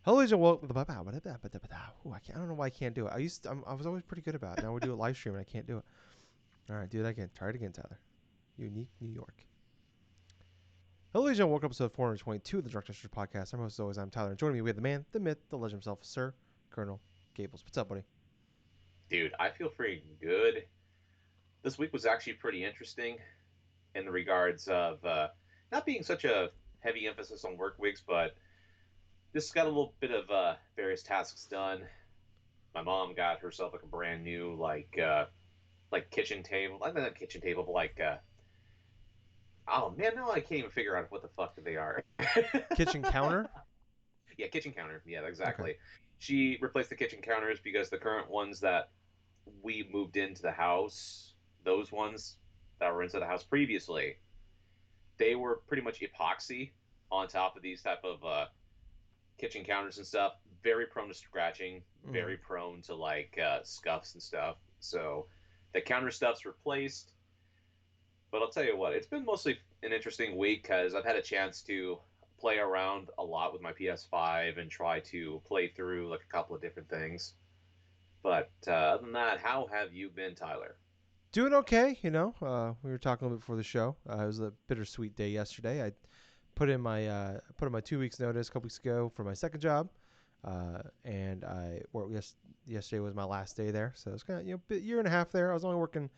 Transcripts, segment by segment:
Hello, and welcome. Ooh, I don't know why I can't do it. I was always pretty good about it. Now we do a live stream and I can't do it. All right, do that again. Try it again, Tyler. Unique New York. Hello, ladies and gentlemen. Welcome to episode 422 of the DrunkNerds podcast. I'm host, as always, I'm Tyler. And joining me, we have the man, the myth, the legend himself, Sir Colonel Gables. What's up, buddy? Dude, I feel pretty good. This week was actually pretty interesting in the regards of not being such a heavy emphasis on work weeks, but this got a little bit of various tasks done. My mom got herself like a brand new like kitchen table, not kitchen table, but oh man, now I can't even figure out what the fuck they are. Kitchen counter. Yeah, kitchen counter. Yeah, Okay. exactly. She replaced the kitchen counters because the current ones that we moved into the house, those ones that were into the house previously, they were pretty much epoxy on top of these type of kitchen counters and stuff. Very prone to scratching, Mm. very prone to scuffs and stuff. So the counter stuff's replaced. But I'll tell you what, it's been mostly an interesting week because I've had a chance to play around a lot with my PS5 and try to play through like a couple of different things. But other than that, how have you been, Tyler? Doing okay, you know. We were talking a little bit before the show. It was a bittersweet day yesterday. I put in my 2 weeks notice a couple weeks ago for my second job, and I worked yesterday was my last day there, so it's kind of year and a half there. I was only working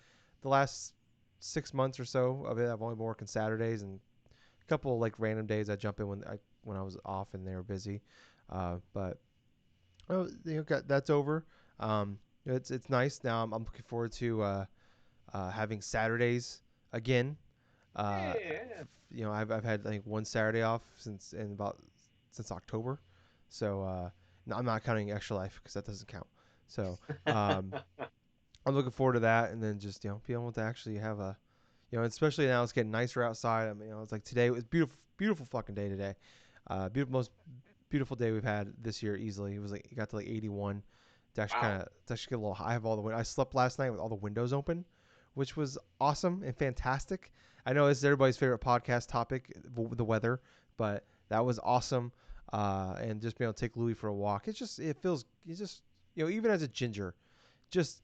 the last 6 months or so of it. I've only been working Saturdays and a couple of, like random days I jump in when I was off and they were busy, but that's over. It's nice now. I'm looking forward to having Saturdays again. Uh, Yeah. I've had like one Saturday off since October, so no, I'm not counting extra life because that doesn't count. So um, I'm looking forward to that, and then just being able to actually have a especially now it's getting nicer outside. I mean, it's like today it was beautiful, beautiful fucking day today. Most beautiful day we've had this year easily. It got to like 81. Wow. It's actually get a little high. I have all the I slept last night with all the windows open, which was awesome and fantastic. I know this is everybody's favorite podcast topic, the weather, but that was awesome. And just being able to take Louis for a walk, it's just even as a ginger, just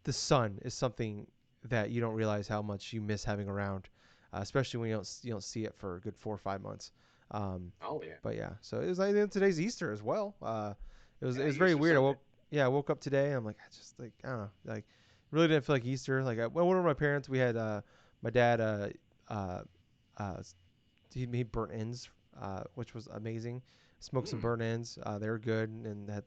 the sun is something that you don't realize how much you miss having around, especially when you don't see it for a good 4 or 5 months. Um, Oh yeah. but yeah, so it was like today's Easter as well. It Yeah, was very Easter weird. Sunday. I woke up today. And I'm like, I just like I don't know, like really didn't feel like Easter. Like I went over to my parents. We had my dad uh, uh, he burnt ends, which was amazing. Smoked some Mm. burnt ends. They were good, and had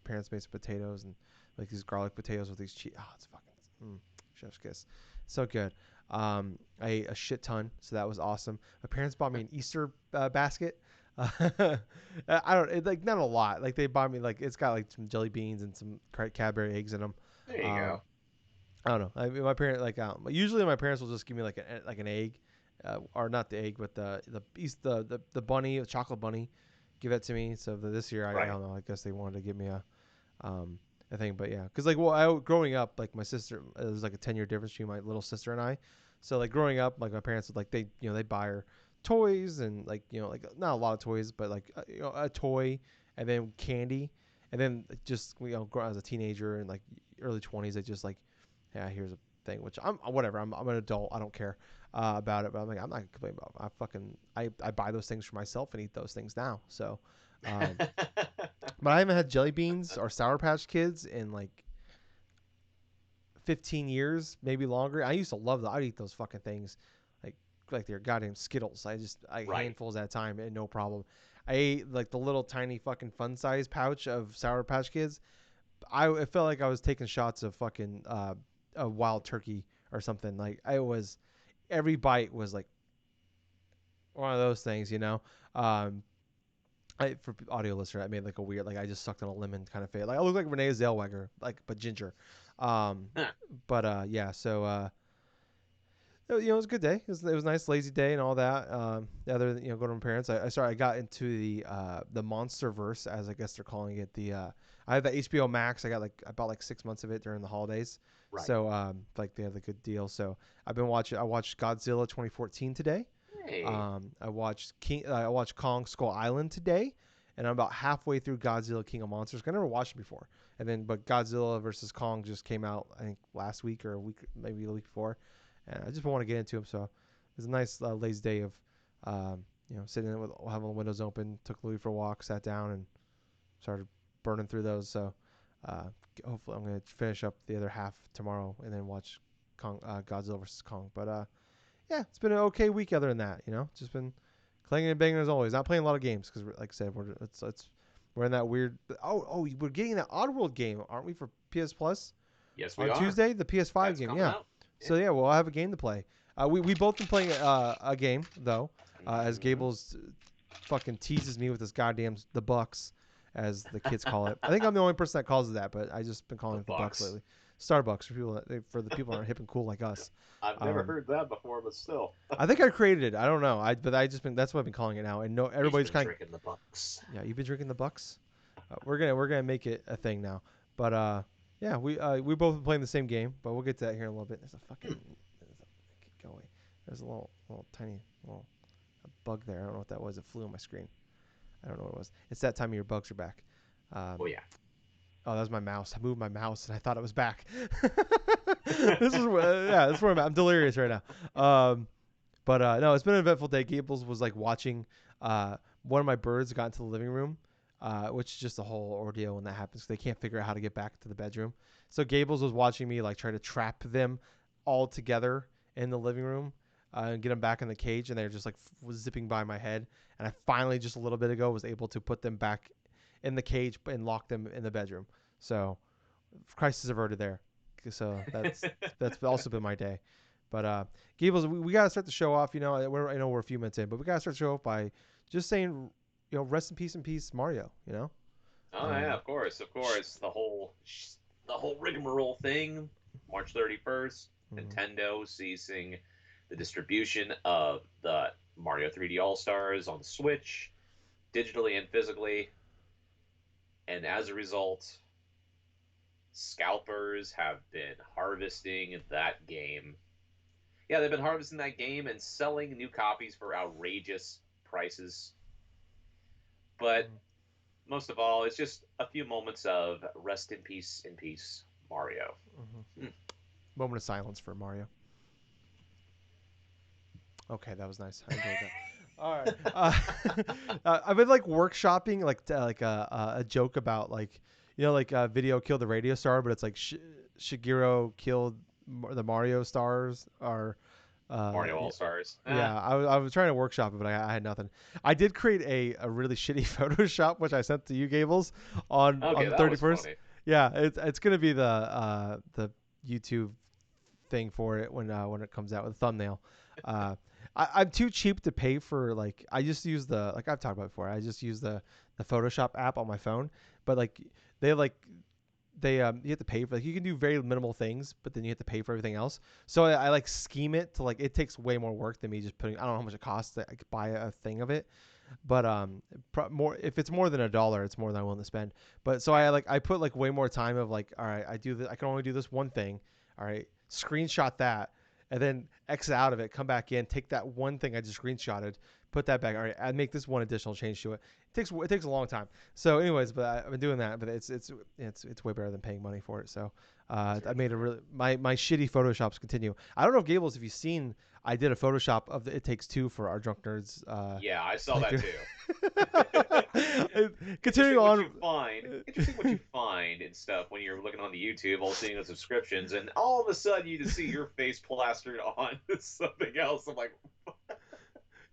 parents made some potatoes and like these garlic potatoes with these cheese. Oh, it's fucking chef's kiss, so good. I ate a shit ton, so that was awesome. My parents bought me an Easter basket. I don't like not a lot. Like they bought me like it's got like some jelly beans and some Cadbury eggs in them. There you Um, go. I don't know. I mean, my parents usually my parents will just give me like an egg, or not the egg, but the bunny, the chocolate bunny, give that to me. So this year I Right. don't know. I guess they wanted to give me um a thing, but yeah, because growing up, like my sister, it was like a 10-year difference between my little sister and I. So like growing up, like my parents would like they buy her toys and like like not a lot of toys, but like a toy and then candy, and then just as a teenager and like early 20s, they just like yeah, here's a thing, which I'm whatever. I'm an adult. I don't care about it, but I'm like I'm not complaining about it. I buy those things for myself and eat those things now. So, um, but I haven't had jelly beans or Sour Patch Kids in like 15 years, maybe longer. I used to love them. I'd eat those fucking things like they're goddamn Skittles. I Right. handfuls at a time and no problem. I ate like the little tiny fucking fun size pouch of Sour Patch Kids. It felt like I was taking shots of fucking a wild turkey or something. Like I was every bite was like one of those things, you know. Um, for audio listener, I made like a weird like I just sucked on a lemon kind of face. Like I look like Renee Zellweger, like but ginger. Um, Huh. but yeah, so it was a good day. It was a nice lazy day and all that. Other than going to my parents, I got into the Monster Verse, as I guess they're calling it. I have the HBO Max. I bought like 6 months of it during the holidays, Right. so like they have a good deal. So I've been watching. I watched Godzilla 2014 today. Hey. I watched Kong Skull Island today, and I'm about halfway through Godzilla King of Monsters. I never watched it before, but Godzilla versus Kong just came out I think last week or a week, maybe the week before, and I just want to get into them. So it's a nice lazy day of, sitting in with having the windows open. Took Louis for a walk, sat down, and started burning through those. So uh, hopefully I'm gonna finish up the other half tomorrow and then watch Godzilla versus Kong. But yeah, it's been an okay week other than that. Just been clanging and banging as always. Not playing a lot of games because, like I said, we're in that weird. We're getting that Oddworld game, aren't we, for PS Plus Yes, we on are. Tuesday? The PS5 That's game, coming yeah. out. So yeah, we'll have a game to play. We both been playing a game though, as Gables fucking teases me with this goddamn the Bucks, as the kids call it. I think I'm the only person that calls it that, but I just been calling it the Bucks lately. Starbucks for the people that aren't hip and cool like us. I've never heard that before, but still. I think I created it. I don't know. That's what I've been calling it now. And no, everybody's kind of drinking the Bucks. Yeah, you've been drinking the Bucks. We're gonna make it a thing now. But yeah, we both been playing the same game, but we'll get to that here in a little bit. There's a fucking go away. There's a little tiny little bug there. I don't know what that was. It flew on my screen. I don't know what it was. It's that time of year bugs are back. Oh yeah. Oh, that was my mouse. I moved my mouse and I thought it was back. This is where I'm at. I'm delirious right now. But no, it's been an eventful day. Gables was like watching one of my birds got into the living room, which is just a whole ordeal when that happens. They can't figure out how to get back to the bedroom. So Gables was watching me like try to trap them all together in the living room and get them back in the cage, and they're just like was zipping by my head. And I finally just a little bit ago was able to put them back in the cage and lock them in the bedroom. So crisis averted there. So that's also been my day. But Gables, we gotta start the show off. I know we're a few minutes in, but we gotta start the show off by just saying, rest in peace, Mario. Oh yeah, of course. The whole rigmarole thing. March 31st, Nintendo ceasing the distribution of the Mario 3D All Stars on the Switch, digitally and physically, and as a result, scalpers have been harvesting that game. Yeah, they've been harvesting that game and selling new copies for outrageous prices. But most of all, it's just a few moments of rest in peace, Mario. Moment of silence for Mario. Okay, that was nice. I enjoyed that. All right. I've been like workshopping like a joke about video killed the radio star, but it's like Shigeru killed the Mario stars or Mario All Stars. Yeah, I was trying to workshop it, but I had nothing. I did create a really shitty Photoshop, which I sent to you, Gables, on the 31st. Yeah, it's gonna be the YouTube thing for it when it comes out with a thumbnail. I'm too cheap to pay for I just use I've talked about before. I just use the Photoshop app on my phone, but they you have to pay for you can do very minimal things, but then you have to pay for everything else. So I scheme it to it takes way more work than me just putting. I don't know how much it costs to buy a thing of it, but more if it's more than $1, it's more than I'm willing to spend. But so I put way more time of all right, I do this. I can only do this one thing. All right, screenshot that. And then exit out of it, come back in, take that one thing I just screenshotted, put that back. All right, I'd make this one additional change to it. It takes a long time. So, anyways, but I've been doing that, but it's way better than paying money for it. So, I made my shitty Photoshops continue. I don't know if Gables, if you've seen, I did a Photoshop of the It Takes Two for our Drunk Nerds. Yeah, I saw that too. Continuing on, interesting what you find and stuff when you're looking on the YouTube, all seeing the subscriptions, and all of a sudden you just see your face plastered on something else. I'm like,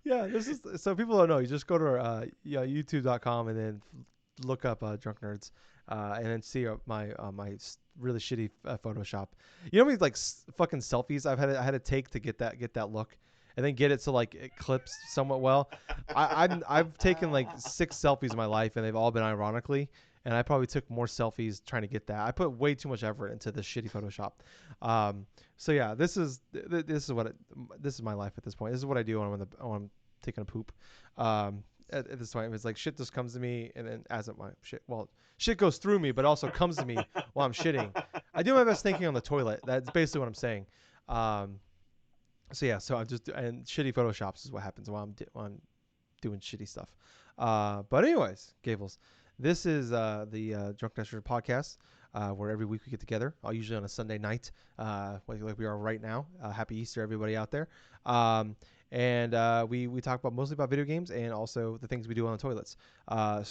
yeah, this is so people don't know. You just go to YouTube.com and then look up Drunk Nerds, and then see my really shitty Photoshop. You know how many fucking selfies I had to take to get that look, and then get it so it clips somewhat well. I've taken 6 selfies in my life, and they've all been ironically. And I probably took more selfies trying to get that. I put way too much effort into this shitty Photoshop. So yeah, this is my life at this point. This is what I do when I'm taking a poop. At this point, it's shit just comes to me, and then as my shit, shit goes through me, but also comes to me while I'm shitting. I do my best thinking on the toilet. That's basically what I'm saying. So yeah, so I'm just and shitty Photoshops is what happens while I'm doing shitty stuff. But anyways, Gables, this is the DrunkNerds podcast, where every week we get together. Usually on a Sunday night, like we are right now. Happy Easter, everybody out there. Um, and we talk about mostly about video games and also the things we do on the toilets. I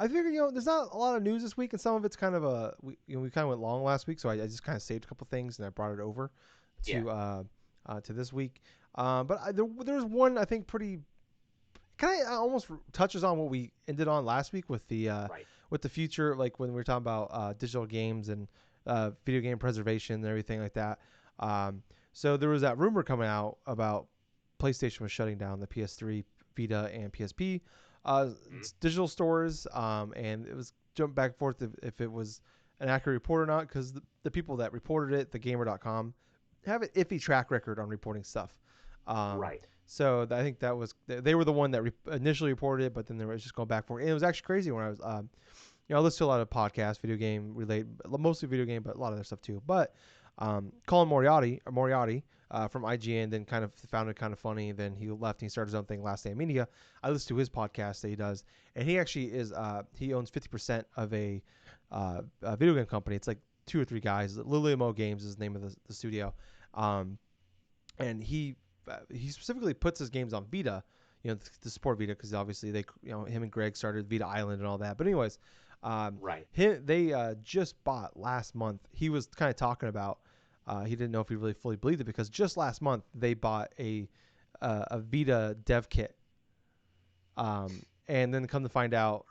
figure there's not a lot of news this week, and some of it's kind of we kind of went long last week, so I just kind of saved a couple things and I brought it over Yeah. to this week. There was one I think pretty kind of almost touches on what we ended on last week Right. with the future, like when we were talking about digital games and video game preservation and everything like that. So there was that rumor coming out about PlayStation was shutting down the PS3, Vita, and PSP Mm-hmm. digital stores, and it was jumped back and forth if it was an accurate report or not, because the people that reported it, the Gamer.com, have an iffy track record on reporting stuff. Um, Right. I think that was they were the one that initially reported it, but then they were just going back for it. And it was actually crazy when I was, I listen to a lot of podcasts, video game related, mostly video game, but a lot of other stuff too. But Colin Moriarty from IGN, then kind of found it kind of funny. Then he left and he started his own thing, Last Day in Media. I listen to his podcast that he does, and he actually is he owns 50% of a video game company. It's like two or three guys. Liliamo Games is the name of the studio. Um, and he specifically puts his games on Vita, to support Vita because obviously him and Greg started Vita Island and all that. But anyways, Right. they just bought last month. He was kind of talking about. He didn't know if he really fully believed it because just last month they bought a Vita dev kit, and then come to find out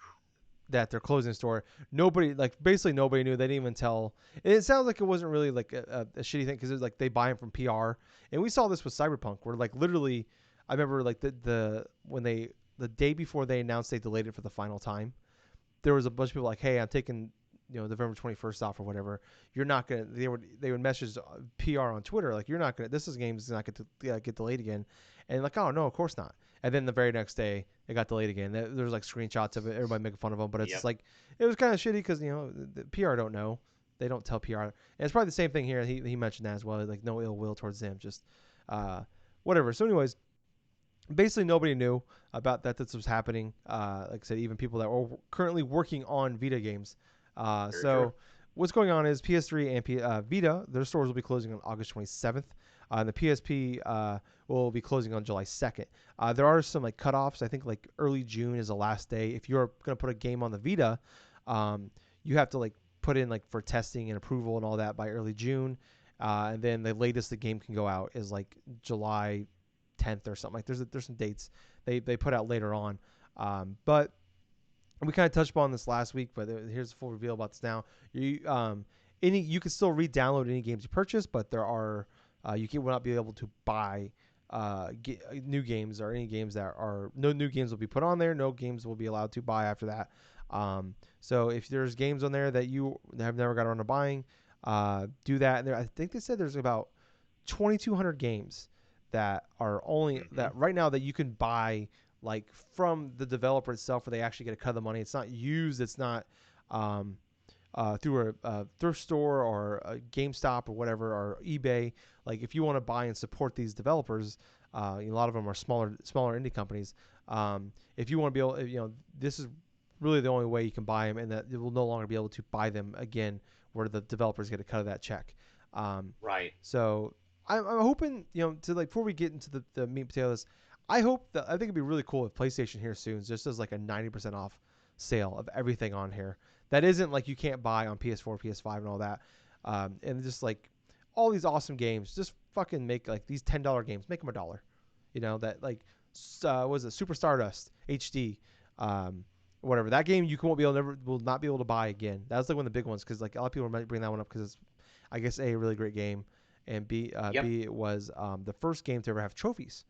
that they're closing the store. Nobody, like basically nobody knew. They didn't even tell. And it sounds like it wasn't really like a shitty thing because it was like they buy them from PR. And we saw this with Cyberpunk, where like literally, I remember like the day before they announced they delayed it for the final time, there was a bunch of people like, hey, I'm taking November 21st off or whatever. You're not gonna. They would message PR on Twitter like, you're not gonna. This is game's not get delayed again, and like, oh no, of course not. And then the very next day, it got delayed again. There was like screenshots of it. Everybody making fun of them, but it's just Yep. like it was kind of shitty because the PR don't know. They don't tell PR, and it's probably the same thing here. He mentioned that as well. Like no ill will towards them, just uh, whatever. So, anyways, basically nobody knew about that this was happening. Like I said, even people that were currently working on Vita games. Very true. What's going on is PS3 and Vita, their stores will be closing on August 27th. And the PSP will be closing on July 2nd. There are some like cutoffs. I think like early June is the last day. If you're going to put a game on the Vita, you have to like put in like for testing and approval and all that by early June. And then the latest the game can go out is like July 10th or something. Like there's some dates they put out later on. But we kind of touched upon this last week, but here's the full reveal about this now. You can still re-download any games you purchase, but there are will not be able to buy new games or any games that are no new games will be put on there. No games will be allowed to buy after that. So if there's games on there that you have never got around to buying, do that. And I think they said there's about 2,200 games that are only Mm-hmm. that right now that you can buy like from the developer itself, where they actually get a cut of the money. It's not used. It's not um, through a thrift store or a GameStop or whatever or eBay. Like if you want to buy and support these developers, a lot of them are smaller indie companies. If you want to be able, this is really the only way you can buy them, and that you will no longer be able to buy them again, where the developers get a cut of that check. Um, Right. so I'm hoping, to like before we get into the meat and potatoes, I think it'd be really cool if PlayStation here soon just does like a 90% off sale of everything on here. That isn't like you can't buy on PS4, PS5, and all that. And just like all these awesome games, just fucking make like these $10 games, make them a dollar. That like was it Super Stardust HD, whatever that game you won't be able never will not be able to buy again. That was like one of the big ones because like a lot of people might bring that one up because it's I guess a really great game, and Yep. B it was the first game to ever have trophies.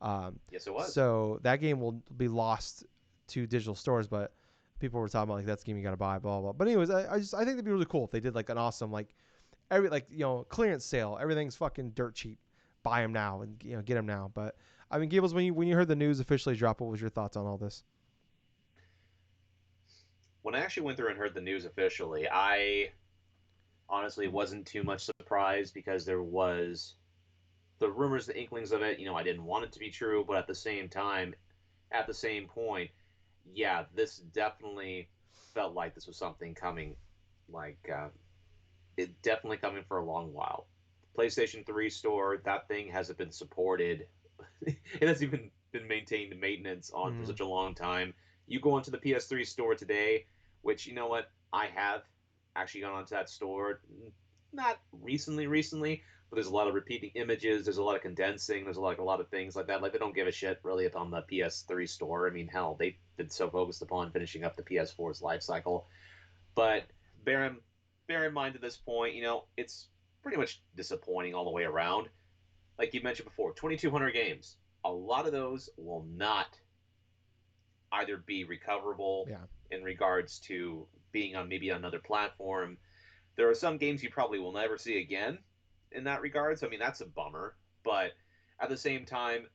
Um, Yes, it was. so that game will be lost to digital stores, but people were talking about like that's the game you got to buy, blah blah. But anyways, I think it'd be really cool if they did like an awesome like clearance sale. Everything's fucking dirt cheap. Buy them now and get them now. But I mean, Gables, when you heard the news officially drop, what was your thoughts on all this? When I actually went through and heard the news officially, I honestly wasn't too much surprised because there was the rumors, the inklings of it. I didn't want it to be true, but at the same time, at the same point, yeah, this definitely felt like this was something coming, like it definitely coming for a long while. PlayStation 3 store, that thing hasn't been supported. It hasn't even been maintained maintenance on for Mm. such a long time. You go into the PS3 store today, which you know what, I have actually gone onto that store, not recently, but there's a lot of repeating images. There's a lot of condensing. There's like a lot of things like that. Like they don't give a shit really if on the PS3 store. I mean, hell, they've been so focused upon finishing up the PS4's life cycle. But bear in, bear in mind at this point, it's pretty much disappointing all the way around. Like you mentioned before, 2,200 games. A lot of those will not either be recoverable Yeah. in regards to being on maybe another platform. There are some games you probably will never see again in that regards. I mean, that's a bummer. But at the same time,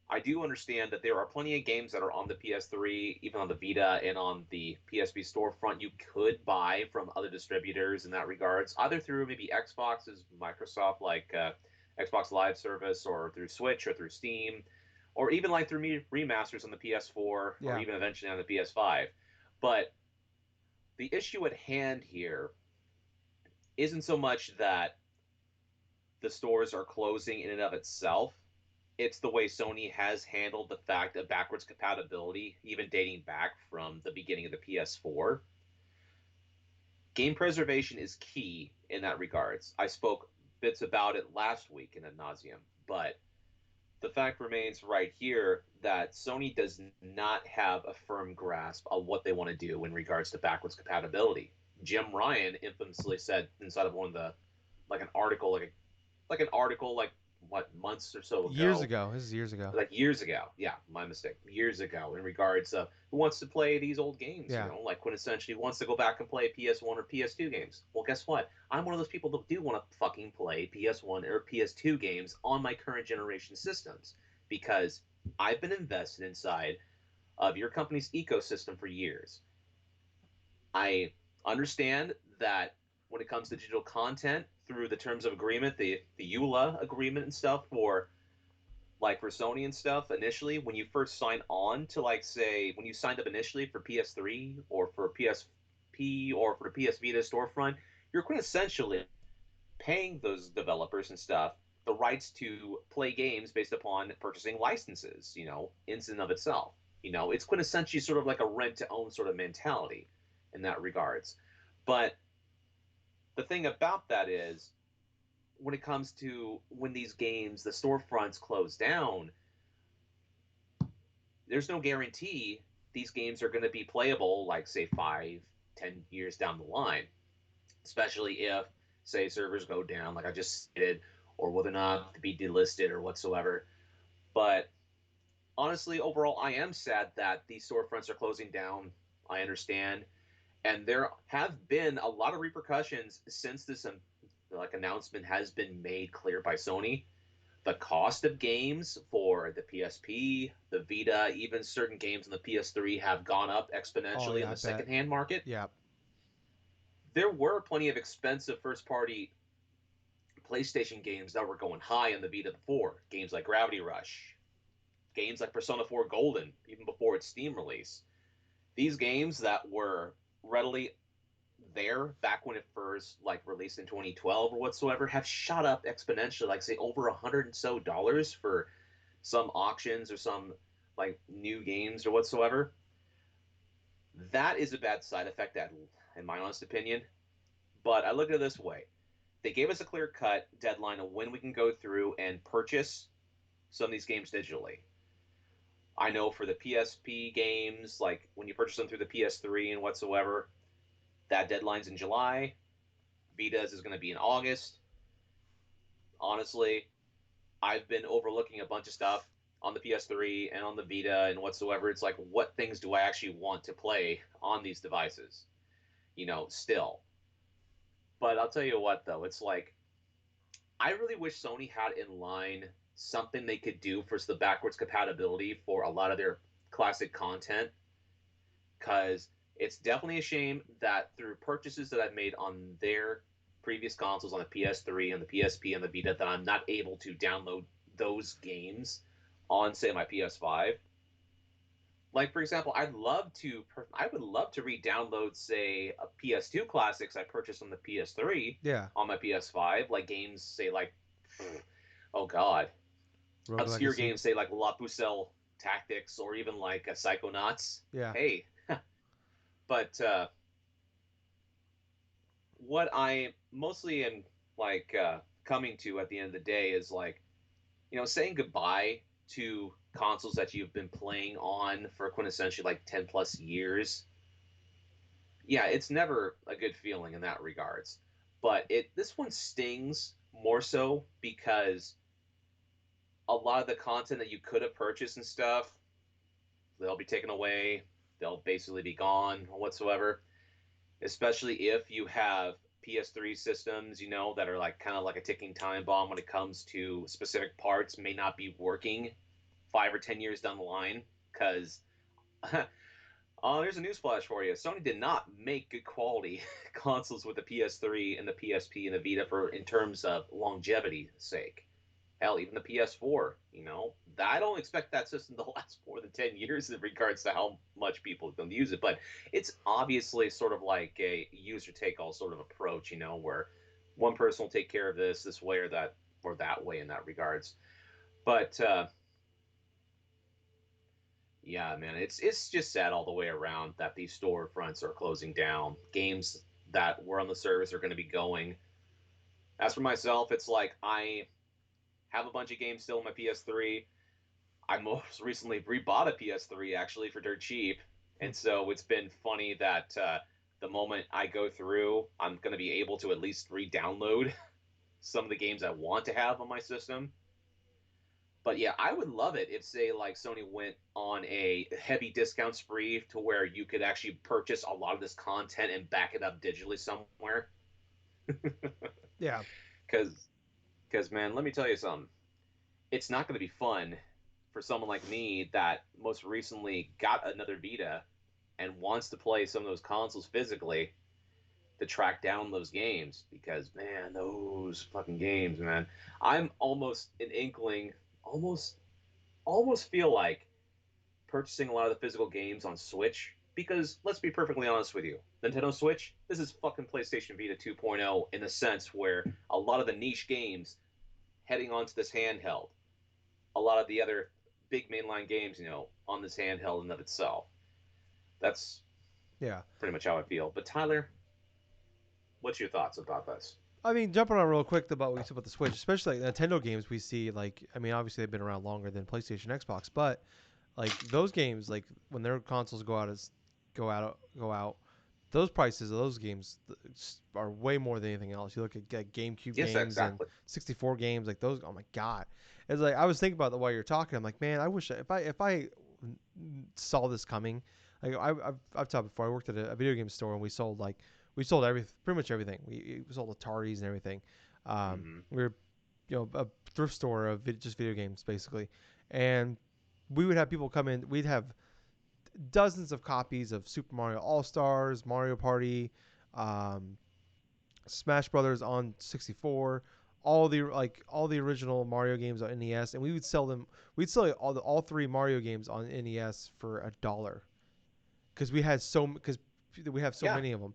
I do understand that there are plenty of games that are on the PS3, even on the Vita and on the PSP storefront you could buy from other distributors in that regards, either through maybe Xbox's Microsoft like Xbox Live Service or through Switch or through Steam, or even like through remasters on the PS4 or Yeah. even eventually on the PS5. But the issue at hand here isn't so much that the stores are closing in and of itself. It's the way Sony has handled the fact of backwards compatibility, even dating back from the beginning of the PS4. Game preservation is key in that regards. I spoke bits about it last week in ad nauseum, but the fact remains right here that Sony does not have a firm grasp of what they want to do in regards to backwards compatibility. Jim Ryan infamously said inside of one of the like an article like an article like what months or so Years ago, ago. This is years ago. like years ago. Yeah, my mistake. Years ago, in regards of who wants to play these old games, Yeah. like quintessentially wants to go back and play PS1 or PS2 games. Well, guess what? I'm one of those people that do want to fucking play PS1 or PS2 games on my current generation systems because I've been invested inside of your company's ecosystem for years. I understand that when it comes to digital content through the terms of agreement, the EULA agreement and stuff for like for Sony and stuff initially when you first sign on to like say when you signed up initially for PS3 or for PSP or for the PS Vita storefront, you're quintessentially paying those developers and stuff the rights to play games based upon purchasing licenses, in and of itself. It's quintessentially sort of like a rent to own sort of mentality in that regards. But the thing about that is when it comes to when these games, the storefronts close down, there's no guarantee these games are going to be playable like say 5, 10 years down the line, especially if say servers go down like I just stated, or whether or not to be delisted or whatsoever. But honestly, overall, I am sad that these storefronts are closing down. I understand, and there have been a lot of repercussions since this like announcement has been made clear by Sony. The cost of games for the PSP, the Vita, even certain games on the PS3 have gone up Oh exponentially in yeah, I the bet. secondhand market. Yeah. There were plenty of expensive first party PlayStation games that were going high on the Vita before. Games like Gravity Rush, games like Persona 4 Golden, even before its Steam release. These games that were readily there back when it first like released in 2012 or whatsoever have shot up exponentially, like say over $100 for some auctions or some like new games or whatsoever. That is a bad side effect, that, in my honest opinion. But I look at it this way: they gave us a clear cut deadline of when we can go through and purchase some of these games digitally. I know for the PSP games, like when you purchase them through the PS3 and whatsoever, that deadline's in July. Vita's is going to be in August. Honestly, I've been overlooking a bunch of stuff on the PS3 and on the Vita and whatsoever. It's like, what things do I actually want to play on these devices? Still. But I'll tell you what, though, it's like, I really wish Sony had in line something they could do for the backwards compatibility for a lot of their classic content. Because it's definitely a shame that through purchases that I've made on their previous consoles, on the PS3 and the PSP and the Vita, that I'm not able to download those games on, say, my PS5. like for example, I would love to re-download, say, a PS2 classics I purchased on the PS3 Yeah. on my PS5, like games, say, like, oh god, Rogue obscure Legacy. games, say, like La Pucelle Tactics, or even like Psychonauts. Yeah. Hey, but what I mostly am like coming to at the end of the day is like, saying goodbye to consoles that you've been playing on for quintessentially like 10 plus years. Yeah, it's never a good feeling in that regards. But this one stings more so because a lot of the content that you could have purchased and stuff, they'll be taken away. They'll basically be gone or whatsoever. Especially if you have PS3 systems, that are like kind of like a ticking time bomb when it comes to specific parts may not be working 5 or 10 years down the line. Because there's a newsflash for you: Sony did not make good quality consoles with the PS3 and the PSP and the Vita for in terms of longevity sake. Hell, even the PS4, I don't expect that system to last more than 10 years in regards to how much people don't use it. But it's obviously sort of like a user take all sort of approach, where one person will take care of this way or that way in that regards. But yeah, man, it's just sad all the way around that these storefronts are closing down. Games that were on the service are going to be going. As for myself, it's like I have a bunch of games still on my PS3. I most recently rebought a PS3 actually for dirt cheap, Hmm. and so it's been funny that the moment I go through, I'm going to be able to at least re-download some of the games I want to have on my system. But yeah, I would love it if, say, like Sony went on a heavy discount spree to where you could actually purchase a lot of this content and back it up digitally somewhere. Yeah. Because, man, let me tell you something. It's not going to be fun for someone like me that most recently got another Vita and wants to play some of those consoles physically to track down those games, because man, those fucking games, man. I'm almost an inkling, almost feel like purchasing a lot of the physical games on Switch, because let's be perfectly honest with you, Nintendo Switch, this is fucking PlayStation Vita 2.0 in the sense where a lot of the niche games heading onto this handheld, a lot of the other big mainline games, on this handheld in of itself. That's Yeah. pretty much how I feel. But Tyler, what's your thoughts about this? I mean, jumping on real quick about what you said about the Switch, especially like Nintendo games, we see like, I mean, obviously they've been around longer than PlayStation, Xbox, but like those games, like when their consoles go out, those prices of those games are way more than anything else. You look at GameCube Yes, games and exactly. 64 games, like those. Oh my god! It's like I was thinking about that while you're talking. I'm like, man, I wish if I saw this coming. Like I've talked before. I worked at a video game store and we sold everything, pretty much everything. We sold Ataris and everything. Mm-hmm. We were a thrift store of just video games basically, and we would have people come in. We'd have dozens of copies of Super Mario All Stars, Mario Party, um, Smash Brothers on 64, all the original Mario games on NES, and we would sell them. We'd sell all three Mario games on NES for $1 because we have so Yeah. many of them.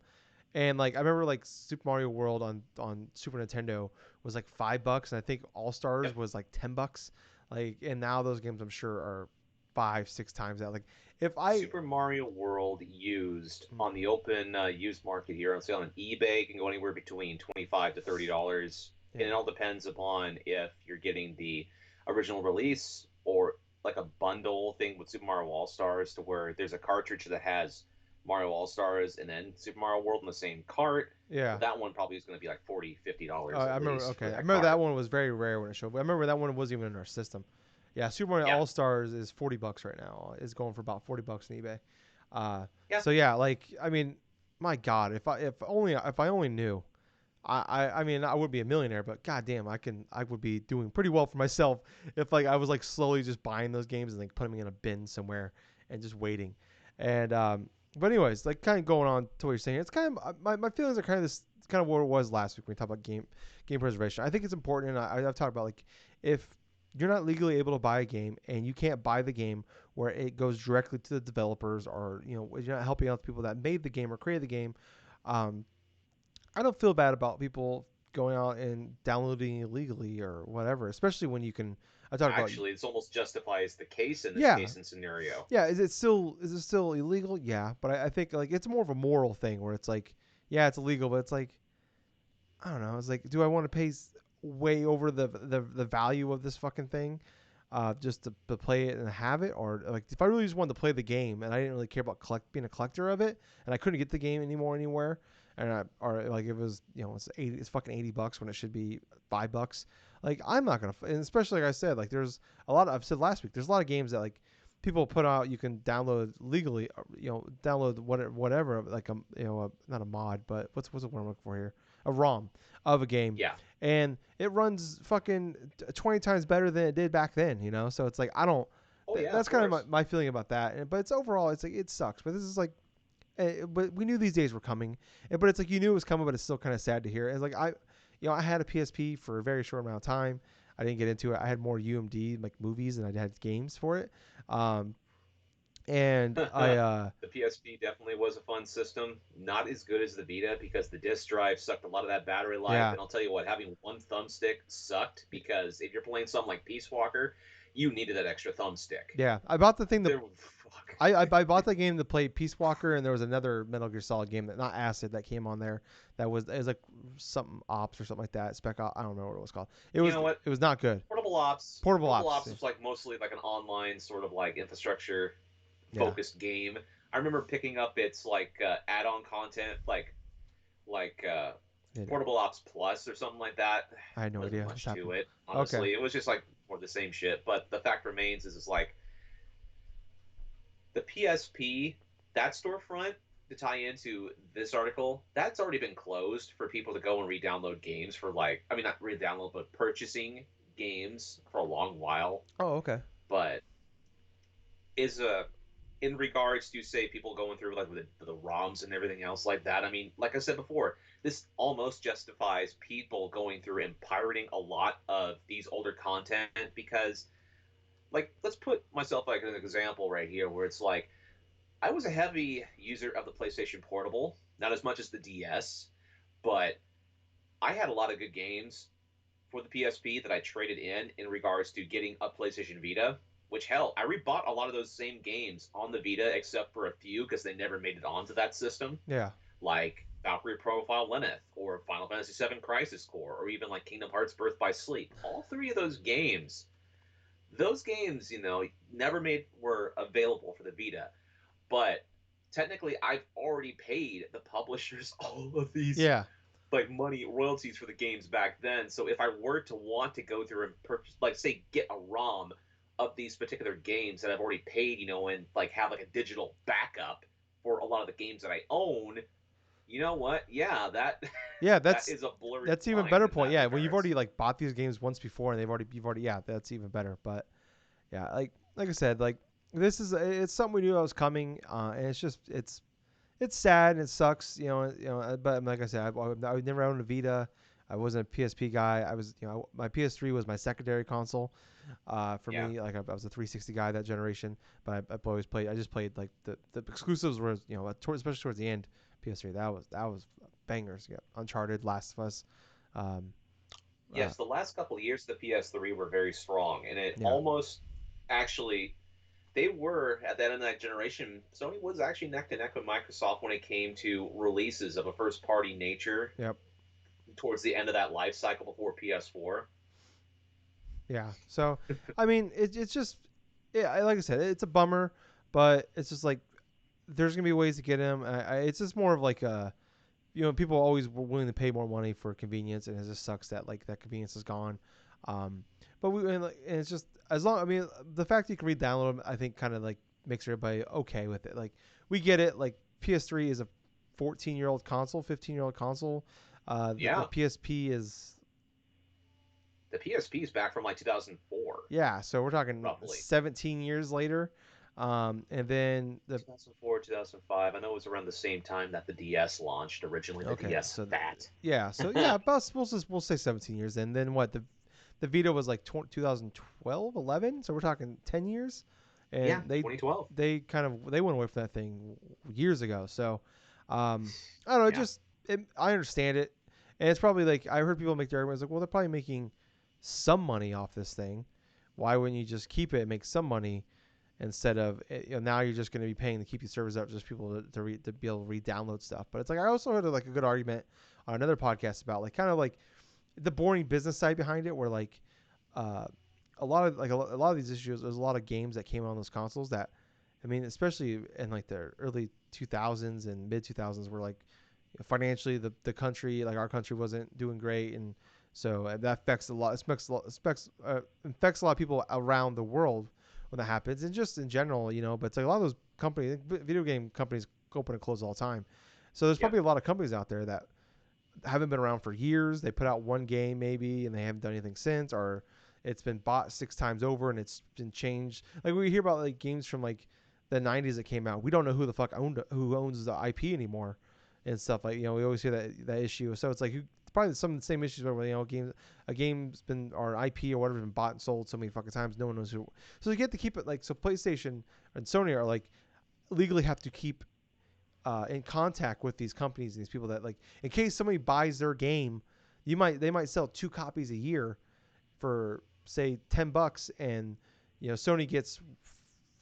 And like I remember like Super Mario World on Super Nintendo was like $5, and I think All Stars Yep. was like $10. Like, and now those games I'm sure are 5, 6 times that. Like if I Super Mario World used hmm, on the open used market here on sale on eBay can go anywhere between $25 to $30, and it yeah all depends upon if you're getting the original release or like a bundle thing with Super Mario All Stars, to where there's a cartridge that has Mario All Stars and then Super Mario World in the same cart. yeah. Well, that one probably is going to be like 40, $50 I at remember. least Okay, for I that remember that cart. one was very rare when it showed. But I remember that one wasn't even in our system. Yeah, Super Mario Yeah. All Stars is $40 right now. It's going for about $40 on eBay. Yeah. So yeah, like I mean, my God, if I only knew, I mean I would be a millionaire, but goddamn, I would be doing pretty well for myself if like I was like slowly just buying those games and like putting them in a bin somewhere and just waiting. And but anyways, like kind of going on to what you're saying, it's kind of my feelings are kind of this kind of what it was last week when we talked about game preservation. I think it's important, and I've talked about like if you're not legally able to buy a game, and you can't buy the game where it goes directly to the developers, or you're not helping out the people that made the game or created the game. Um, I don't feel bad about people going out and downloading illegally or whatever, especially when you can. I talked about, Actually, this almost justifies the case in this yeah, case and scenario. yeah. Is it still illegal? Yeah, but I think like it's more of a moral thing where it's like, yeah, it's illegal, but it's like, I don't know. It's like, do I want to pay way over the value of this fucking thing, just to play it and have it, or like if I really just wanted to play the game and I didn't really care about being a collector of it, and I couldn't get the game anymore anywhere, and or like it was it's fucking $80 when it should be $5. Like I'm not gonna, and especially like I said, like there's a lot of, I've said last week, there's a lot of games that like people put out, you can download legally, download whatever, like not a mod, but what's the word I'm looking for here, a ROM of a game, Yeah. and it runs fucking 20 times better than it did back then, so it's like I don't, Oh yeah, of that's kind of course. my feeling about that. But it's overall, it's like it sucks, but this is like, but we knew these days were coming, but it's like you knew it was coming, but it's still kind of sad to hear. It's like I had a PSP for a very short amount of time. I didn't get into it. I had more UMD like movies than I had games for it. um and I The PSP definitely was a fun system. Not as good as the Vita because the disk drive sucked a lot of that battery life. yeah, And I'll tell you what, having one thumbstick sucked because if you're playing something like Peace Walker, you needed that extra thumbstick. yeah, I bought the thing to There, fuck. I bought the game to play Peace Walker, and there was another Metal Gear Solid game, that not Acid, that came on there. That was, it was like something Ops or something like that. Spec Ops, I don't remember what it was called. It You was know what? it was not good. Portable Ops. Portable Portable Ops. Ops was like mostly like an online sort of like infrastructure Yeah, focused game. I remember picking up its like add-on content, like yeah. Portable Ops Plus or something like that. I had no Wasn't idea what's much to happening. it, Okay. honestly. It was just like more the same shit. But the fact remains is like the PSP, that storefront to tie into this article, that's already been closed for people to go and re-download games for like, I mean not re-download, but purchasing games for a long while. Oh, okay. But is in regards to say people going through like the ROMs and everything else like that. I mean, like I said before, this almost justifies people going through and pirating a lot of these older content because, like, let's put myself like an example right here where it's like I was a heavy user of the PlayStation Portable, not as much as the DS, but I had a lot of good games for the PSP that I traded in regards to getting a PlayStation Vita. Which hell, I rebought a lot of those same games on the Vita, except for a few because they never made it onto that system, Yeah. like Valkyrie Profile Lenneth or Final Fantasy VII Crisis Core, or even like Kingdom Hearts Birth by Sleep. All three of those games, never made were available for the Vita. But technically, I've already paid the publishers all of these Yeah. like money royalties for the games back then. So if I were to want to go through and purchase, like say, get a ROM of these particular games that I've already paid, and like have like a digital backup for a lot of the games that I own, you know what? Yeah, that Yeah, that is a blurry that's even line better in point. that Yeah, when you've regards. already like bought these games once before, and you've already, yeah, that's even better. But yeah, like I said, like this is, it's something we knew that was coming, and it's just it's sad and it sucks, But like I said, I never owned a Vita. I wasn't a PSP guy. I was, my PS3 was my secondary console. For Yeah. me, like I was a 360 guy that generation, but I've always played. I just played like the exclusives were, especially towards the end. PS3, that was bangers. Yeah, Uncharted, Last of Us. Um, uh, Yes, the last couple of years of the PS3 were very strong, and it yeah. almost actually they were at that end of that generation. Sony was actually neck to neck with Microsoft when it came to releases of a first party nature Yep. towards the end of that life cycle before PS4. Yeah. So, I mean, it's just, yeah. Like I said, it's a bummer, but it's just like there's gonna be ways to get him. It's just more of like a, people always were willing to pay more money for convenience, and it just sucks that like that convenience is gone. Um, but and it's just, as long, I mean, the fact that you can re-download them, I think kind of like makes everybody okay with it. Like we get it. Like PS3 is a 14-year-old console, 15-year-old console. The Yeah, PSP is, the PSP is back from like 2004, yeah. So we're talking roughly. 17 years later. And then the 2004, 2005. I know it was around the same time that the DS launched originally, the Okay, DS so Fat. yeah, so yeah, about we'll say 17 years. And then what, the the Vita was like 2012, 11, so we're talking 10 years, Yeah, and 2012. they went away from that thing years ago. So I don't know, Yeah, just I understand it, and it's probably like I heard people make the argument like, well, they're probably making some money off this thing. Why wouldn't you just keep it and make some money instead of now you're just going to be paying to keep these servers up just people to be able to re-download stuff. But it's like I also heard like a good argument on another podcast about like kind of like the boring business side behind it, where like uh, a lot of these issues. There's a lot of games that came out on those consoles that, I mean, especially in like the early 2000s and mid 2000s, where like financially the country, like our country, wasn't doing great, and so that affects a lot. Affects a lot of people around the world when that happens, and just in general, But it's like a lot of those companies, video game companies, open and close all the time. So there's yep, probably a lot of companies out there that haven't been around for years. They put out one game maybe, and they haven't done anything since, or it's been bought 6 times over and it's been changed. Like we hear about like games from like the 90s that came out. We don't know who the fuck who owns the IP anymore, and stuff like we always hear that issue. So it's like probably some of the same issues where a game's been or IP or whatever been bought and sold so many fucking times, no one knows who. So you get to keep it like so. PlayStation and Sony are like legally have to keep in contact with these companies and these people that like in case somebody buys their game, they might sell 2 copies a year for say $10, and Sony gets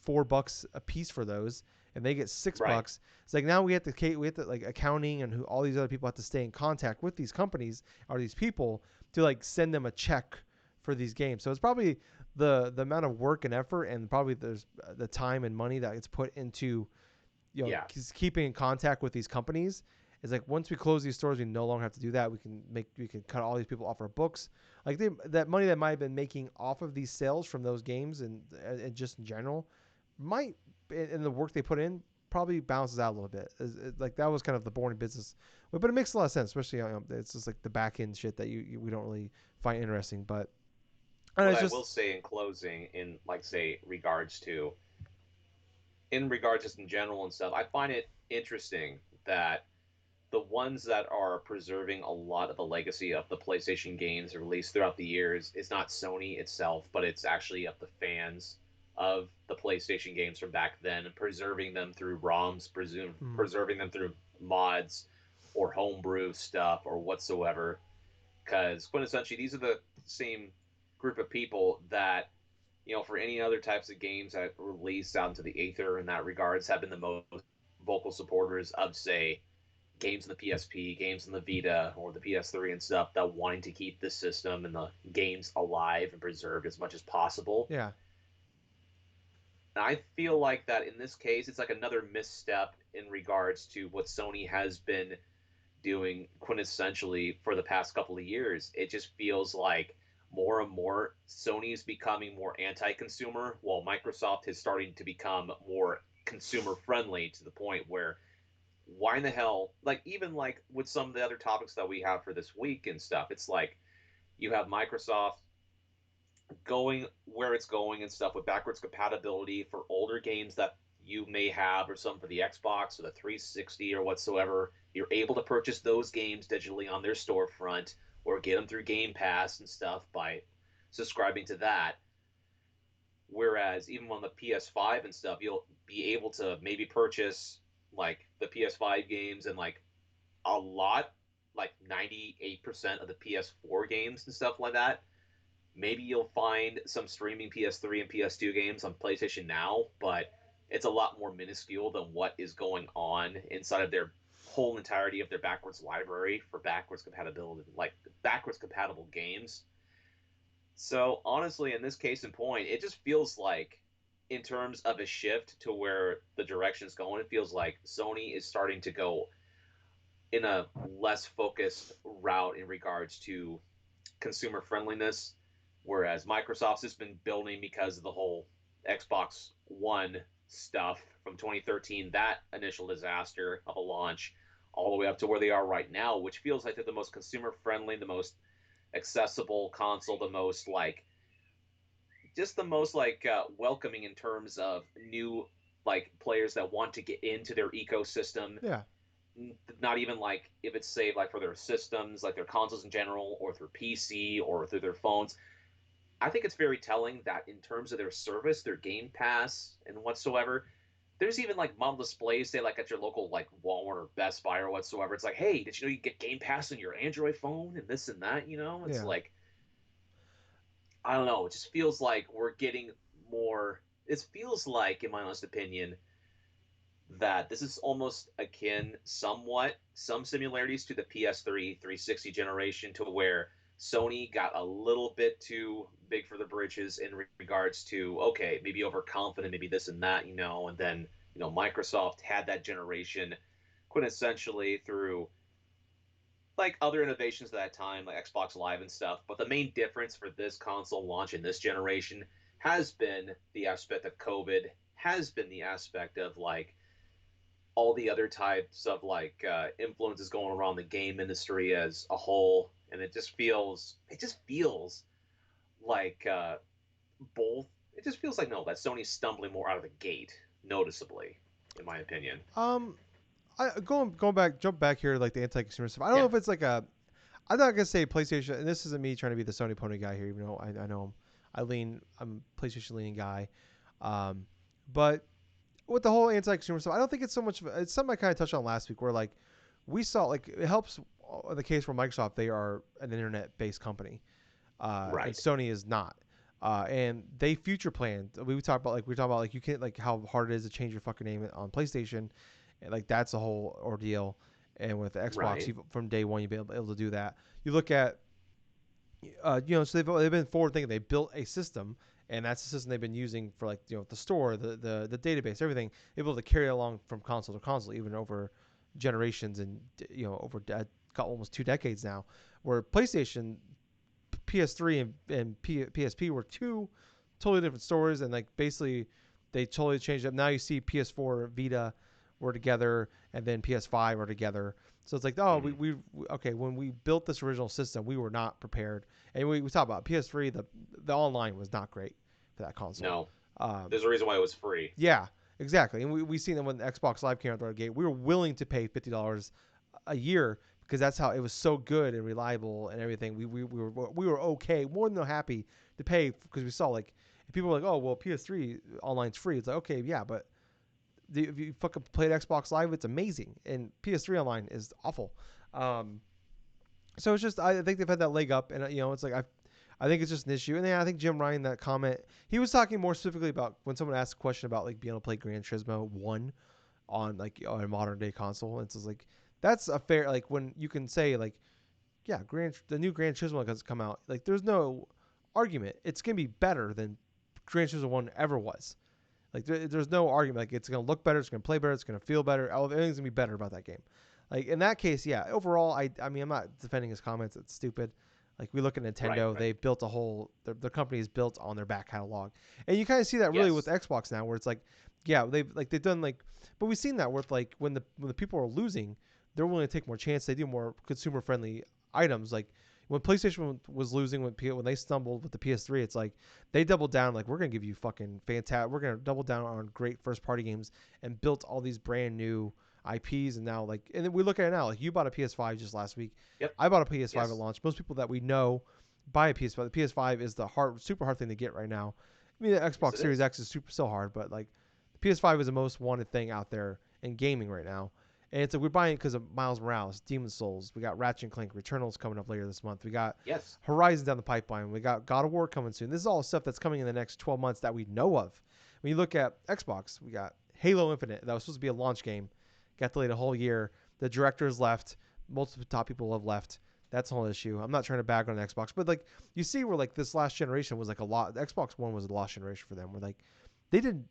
$4 a piece for those, and they get six right. bucks. It's like now we have to like accounting and who all these other people have to stay in contact with these companies or these people to like send them a check for these games. So it's probably the amount of work and effort, and probably there's the time and money that gets put into Yeah, keeping in contact with these companies. Is like once we close these stores, we no longer have to do that. We can cut all these people off our books. Like that money that might have been making off of these sales from those games and just in general might in the work they put in probably balances out a little bit. Like that was kind of the boring business, but it makes a lot of sense, especially it's just like the back end shit that we don't really find interesting. But and what it's I just will say in closing, in like say regards to, in regards just in general and stuff, I find it interesting that the ones that are preserving a lot of the legacy of the PlayStation games released throughout the years is not Sony itself, but it's actually of the fans of the PlayStation games from back then and preserving them through ROMs, mm, preserving them through mods or homebrew stuff or whatsoever. Because quintessentially, these are the same group of people that, for any other types of games that release out into the aether in that regards, have been the most vocal supporters of, say, games in the PSP, games in the Vita or the PS3 and stuff, that wanting to keep this system and the games alive and preserved as much as possible. yeah, And I feel like that in this case, it's like another misstep in regards to what Sony has been doing quintessentially for the past couple of years. It just feels like more and more Sony is becoming more anti-consumer, while Microsoft is starting to become more consumer friendly to the point where why in the hell, like even like with some of the other topics that we have for this week and stuff, it's like you have Microsoft going where it's going and stuff with backwards compatibility for older games that you may have or some for the Xbox or the 360 or whatsoever. You're able to purchase those games digitally on their storefront or get them through Game Pass and stuff by subscribing to that. Whereas even on the PS5 and stuff, you'll be able to maybe purchase like the PS5 games and like a lot, like 98% of the PS4 games and stuff like that. Maybe you'll find some streaming PS3 and PS2 games on PlayStation Now, but it's a lot more minuscule than what is going on inside of their whole entirety of their backwards library for backwards compatibility, like backwards compatible games. So honestly, in this case in point, it just feels like, in terms of a shift to where the direction's going, it feels like Sony is starting to go in a less focused route in regards to consumer friendliness, whereas Microsoft's just been building because of the whole Xbox One stuff from 2013, that initial disaster of a launch, all the way up to where they are right now, which feels like they're the most consumer friendly, the most accessible console, the most like just the most like welcoming in terms of new like players that want to get into their ecosystem. yeah, Not even like if it's saved like for their systems, like their consoles in general, or through PC or through their phones. I think it's very telling that in terms of their service, their Game Pass and whatsoever, there's even like model displays, say like at your local like Walmart or Best Buy or whatsoever. It's like, hey, did you know you get Game Pass on your Android phone and this and that? You know, it's Yeah. like I don't know. It just feels like we're getting more. It feels like, in my honest opinion, that this is almost akin, somewhat, some similarities to the PS3 360 generation, to where Sony got a little bit too big for the britches in regards to, okay, maybe overconfident, maybe this and that, and then, Microsoft had that generation quintessentially through like other innovations at that time, like Xbox Live and stuff. But the main difference for this console launch in this generation has been the aspect of COVID, has been the aspect of like all the other types of like influences going around the game industry as a whole, and it just feels like both. It just feels like no, that Sony's stumbling more out of the gate, noticeably, in my opinion. Um, going back, jump back here to like the anti-consumer stuff. I don't know Yeah, if it's like a. I'm not gonna say PlayStation, and this isn't me trying to be the Sony pony guy here, even though I know I'm a PlayStation leaning guy. Um, but with the whole anti-consumer stuff, I don't think it's so much. It's something I kind of touched on last week, where like we saw like it helps in the case for Microsoft, they are an internet-based company, and right. Sony is not. And they future planned. We talk about like you can't like how hard it is to change your fucking name on PlayStation, and like that's a whole ordeal. And with Xbox, Right. from day one, you've been able to do that. You look at, so they've been forward thinking. They built a system, and that's the system they've been using for like the store, the database, everything. Able to carry it along from console to console, even over generations and over almost 2 decades now. Where PlayStation, PS3 and PSP were two totally different stories, and like basically they totally changed up. Now you see PS4, Vita were together, and then PS5 are together. So it's like, oh, Mm-hmm. okay. When we built this original system, we were not prepared, and we talk about PS3. The online was not great for that console. No, Um, there's a reason why it was free. yeah, exactly. And we seen that when Xbox Live came out the gate, we were willing to pay $50 a year because that's how it was so good and reliable and everything. We were okay, more than happy to pay because we saw like if people were like, oh well, PS3 online's free. It's like okay, yeah, but if you fucking played Xbox Live, it's amazing, and PS3 online is awful. Um, so it's just I think they've had that leg up, and it's like I think it's just an issue. And then I think Jim Ryan, that comment, he was talking more specifically about when someone asked a question about like being able to play Gran Turismo 1 on like on a modern day console. And it's just like that's a fair, like when you can say like yeah, the new Gran Turismo has come out. Like there's no argument. It's gonna be better than Gran Turismo 1 ever was. Like there's no argument. Like it's gonna look better. It's gonna play better. It's gonna feel better. Everything's gonna be better about that game. Like in that case, yeah. Overall, I mean I'm not defending his comments. It's stupid. Like we look at Right. Nintendo, Right. they built a whole their company is built on their back catalog, and you kind of see that really with Yes. Xbox now, where it's like, yeah, they've done like, but we've seen that with like when the people are losing, they're willing to take more chance. They do more consumer friendly items. Like when PlayStation was losing when they stumbled with the PS3, it's like they doubled down. Like we're gonna give you fucking fantastic. We're gonna double down on great first party games and built all these brand new IPs. And now like and then we look at it now. Like you bought a PS5 just last week. Yep. I bought a PS5 at Yes. launch. Most people that we know buy a PS5. The PS5 is the super hard thing to get right now. I mean, the Yes, Xbox it Series is. X is super still hard, but like the PS5 is the most wanted thing out there in gaming right now. And it's like we're buying it because of Miles Morales, Demon Souls. We got Ratchet and Clank Returnals coming up later this month. We got Yes. Horizon down the pipeline. We got God of War coming soon. This is all stuff that's coming in the next 12 months that we know of. When you look at Xbox, we got Halo Infinite. That was supposed to be a launch game. Got delayed a whole year. The directors left. Multiple top people have left. That's a whole issue. I'm not trying to bag on Xbox, but like you see where like this last generation was like a lot. Xbox One was a lost generation for them. Where like they did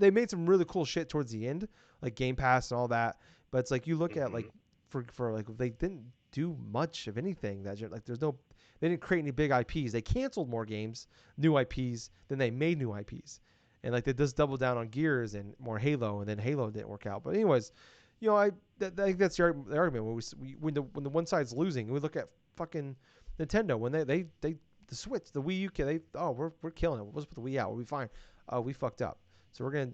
they made some really cool shit towards the end, like Game Pass and all that. But it's like you look at like Mm-hmm. for like they didn't do much of anything that like there's no they didn't create any big IPs. They canceled more games, new IPs than they made new IPs. And like they just doubled down on Gears and more Halo, and then Halo didn't work out. But anyways, I think that's the argument when the one side's losing, we look at fucking Nintendo when they the Switch, the Wii U, they we're killing it. What's with the Wii out? We'll be fine. We fucked up. So we're gonna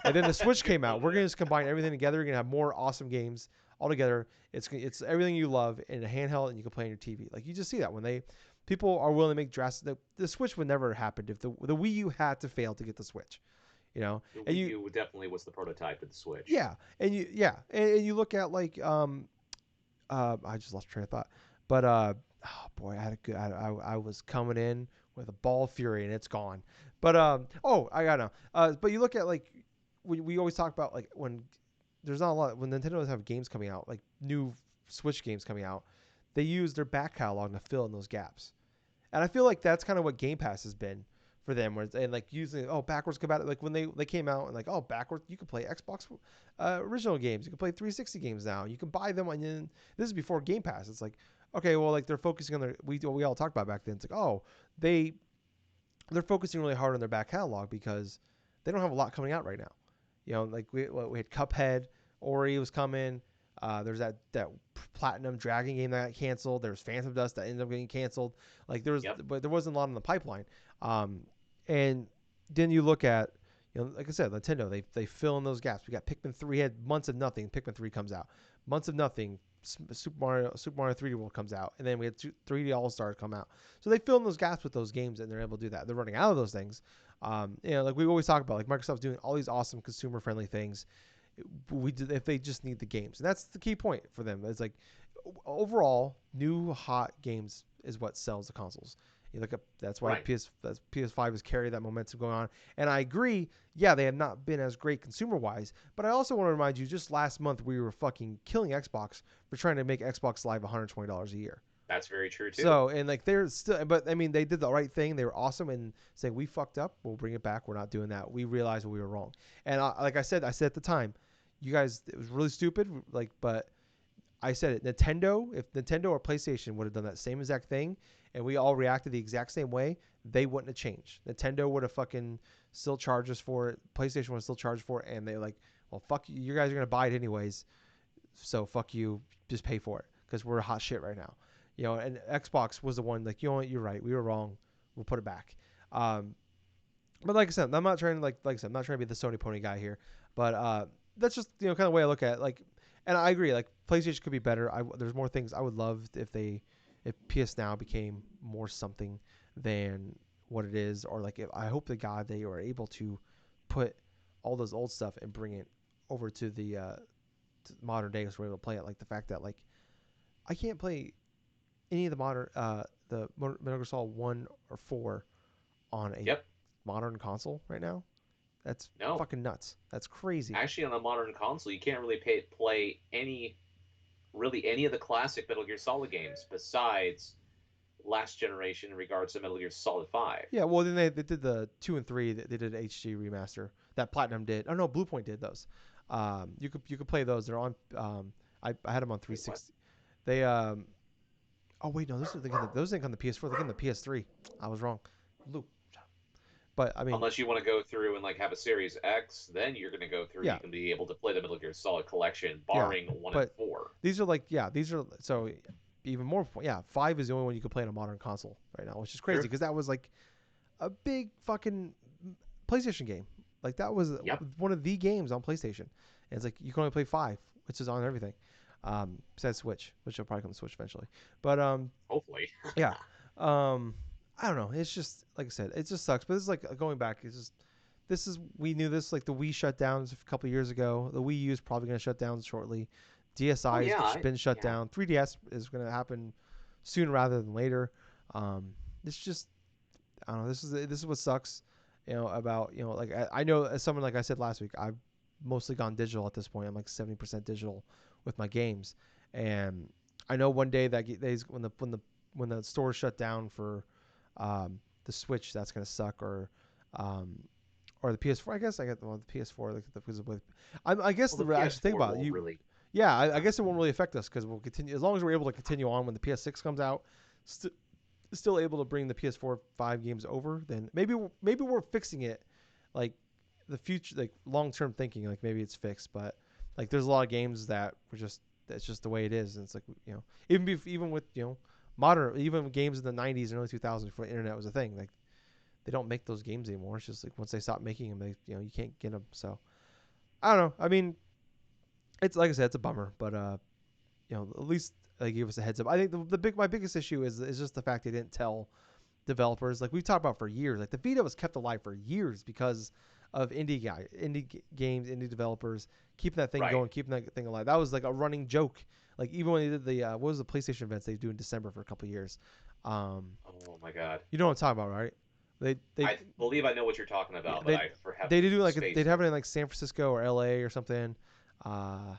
and then the Switch came out. We're gonna just combine everything together. You're gonna have more awesome games all together. It's everything you love in a handheld, and you can play on your TV. Like you just see that when People are willing to make drastic. The Switch would never have happened if the Wii U had to fail to get the Switch. You know, The and Wii you U definitely was the prototype of the Switch. yeah, and you look at like I just lost train of thought, but oh boy, I had a good I was coming in with a ball of fury and it's gone. But oh I got know. But you look at like we always talk about like when there's not a lot when Nintendo doesn't have games coming out like new Switch games coming out, they use their back catalog to fill in those gaps. And I feel like that's kind of what Game Pass has been for them, where and like using backwards compatible. Like when they came out and like backwards, you can play Xbox original games, you can play 360 games now, you can buy them on. And this is before Game Pass. It's like okay, well like they're focusing on their we all talked about back then. It's like they they're focusing really hard on their back catalog because they don't have a lot coming out right now. You know, like we had Cuphead, Ori was coming. There's that Platinum Dragon game that got canceled. There's Phantom Dust that ended up getting canceled. Like Yep. but there wasn't a lot in the pipeline. Um, and then you look at, like I said, Nintendo. They fill in those gaps. We got Pikmin 3 had months of nothing. Pikmin 3 comes out. Months of nothing. Super Mario 3D World comes out, and then we had 3D All Stars come out. So they fill in those gaps with those games, and they're able to do that. They're running out of those things. Like we always talk about, like Microsoft's doing all these awesome consumer friendly things. If they just need the games, and that's the key point for them. It's like overall, new hot games is what sells the consoles. You look at that's why Right. PS5 has carried that momentum going on. And I agree, yeah, they have not been as great consumer wise, but I also want to remind you, just last month we were fucking killing Xbox for trying to make Xbox Live $120 a year. That's very true too. So and like they're still, but I mean they did the right thing. They were awesome and saying we fucked up. We'll bring it back. We're not doing that. We realized we were wrong. And like I said at the time, you guys, it was really stupid. Like, but I said it. If Nintendo or PlayStation would have done that same exact thing, and we all reacted the exact same way, they wouldn't have changed. Nintendo would have fucking still charged us for it. PlayStation would have still charged for it, and they like, well, fuck you. You guys are gonna buy it anyways, so fuck you. Just pay for it because we're hot shit right now. And Xbox was the one like, you're right. We were wrong. We'll put it back. Um, but like I said, I'm not trying to like I said, I'm not trying to be the Sony pony guy here. But that's just kind of the way I look at it. Like, and I agree. Like PlayStation could be better. There's more things I would love if PS Now became more something than what it is, or like I hope to God they are able to put all those old stuff and bring it over to the to modern day so we're able to play it. Like the fact that like I can't play any of the modern the Metal Gear Solid 1 or 4 on a Yep. modern console right now. That's No. fucking nuts. That's crazy. Actually, on a modern console, you can't really play any of the classic Metal Gear Solid games besides last generation in regards to Metal Gear Solid 5. Yeah, well then they did the 2 and 3. They did an HD remaster that Platinum did. Oh no, Bluepoint did those. You could play those. They're on. I had them on Wait, what? 360. They Oh wait, no, those didn't come on the PS4. They came on the PS3. I was wrong. Loop. But I mean, Unless you want to go through and like have a Series X, then you're going to go through. You yeah, can be able to play the Metal Gear Solid collection, yeah. barring one and But four. these are so even more. Yeah, 5 is the only one you can play on a modern console right now, which is crazy Sure. because that was like a big fucking PlayStation game. Like that was Yep. one of the games on PlayStation. And it's like you can only play 5, which is on everything. Besides Switch, which will probably come to Switch eventually. But Hopefully. yeah. Um, I don't know. It's just like I said, it just sucks. But this is like going back. We knew this like the Wii shut down a couple years ago. The Wii U is probably going to shut down shortly. Oh DSi yeah. has been shut Yeah. down. 3DS is going to happen sooner rather than later. It's just I don't know. This is what sucks. About like I know as someone like I said last week, I've mostly gone digital at this point. I'm like 70% digital with my games, and I know one day that days when the stores shut down for the Switch, that's gonna suck, um, or the PS4. I guess I got the PS4 like I guess Well, the the actually think PS4 about it, won't you. really. Yeah, I guess it won't really affect us because we'll continue as long as we're able to continue on when the PS6 comes out. Still able to bring the PS4 5 games over, then maybe we're fixing it, like the future, like long term thinking, like maybe it's fixed. But like there's a lot of games that were just that's just the way it is, and it's like even with modern even games in the 90s and early 2000s before the internet was a thing, like they don't make those games anymore. It's just like once they stop making them, they you can't get them. So I don't know. I mean, it's like I said, it's a bummer, but at least they gave us a heads up. I think my biggest issue is just the fact they didn't tell developers. Like we've talked about for years. Like the Vita was kept alive for years because of indie games, indie developers keeping that thing Right. going, keeping that thing alive. That was like a running joke. Like even when they did the what was the PlayStation events they do in December for a couple of years. Um, Oh my God. you know what I'm talking about, right? They I believe I know what you're talking yeah, about, but I have they do like they'd spaced have it. it in like San Francisco or LA or something. Uh,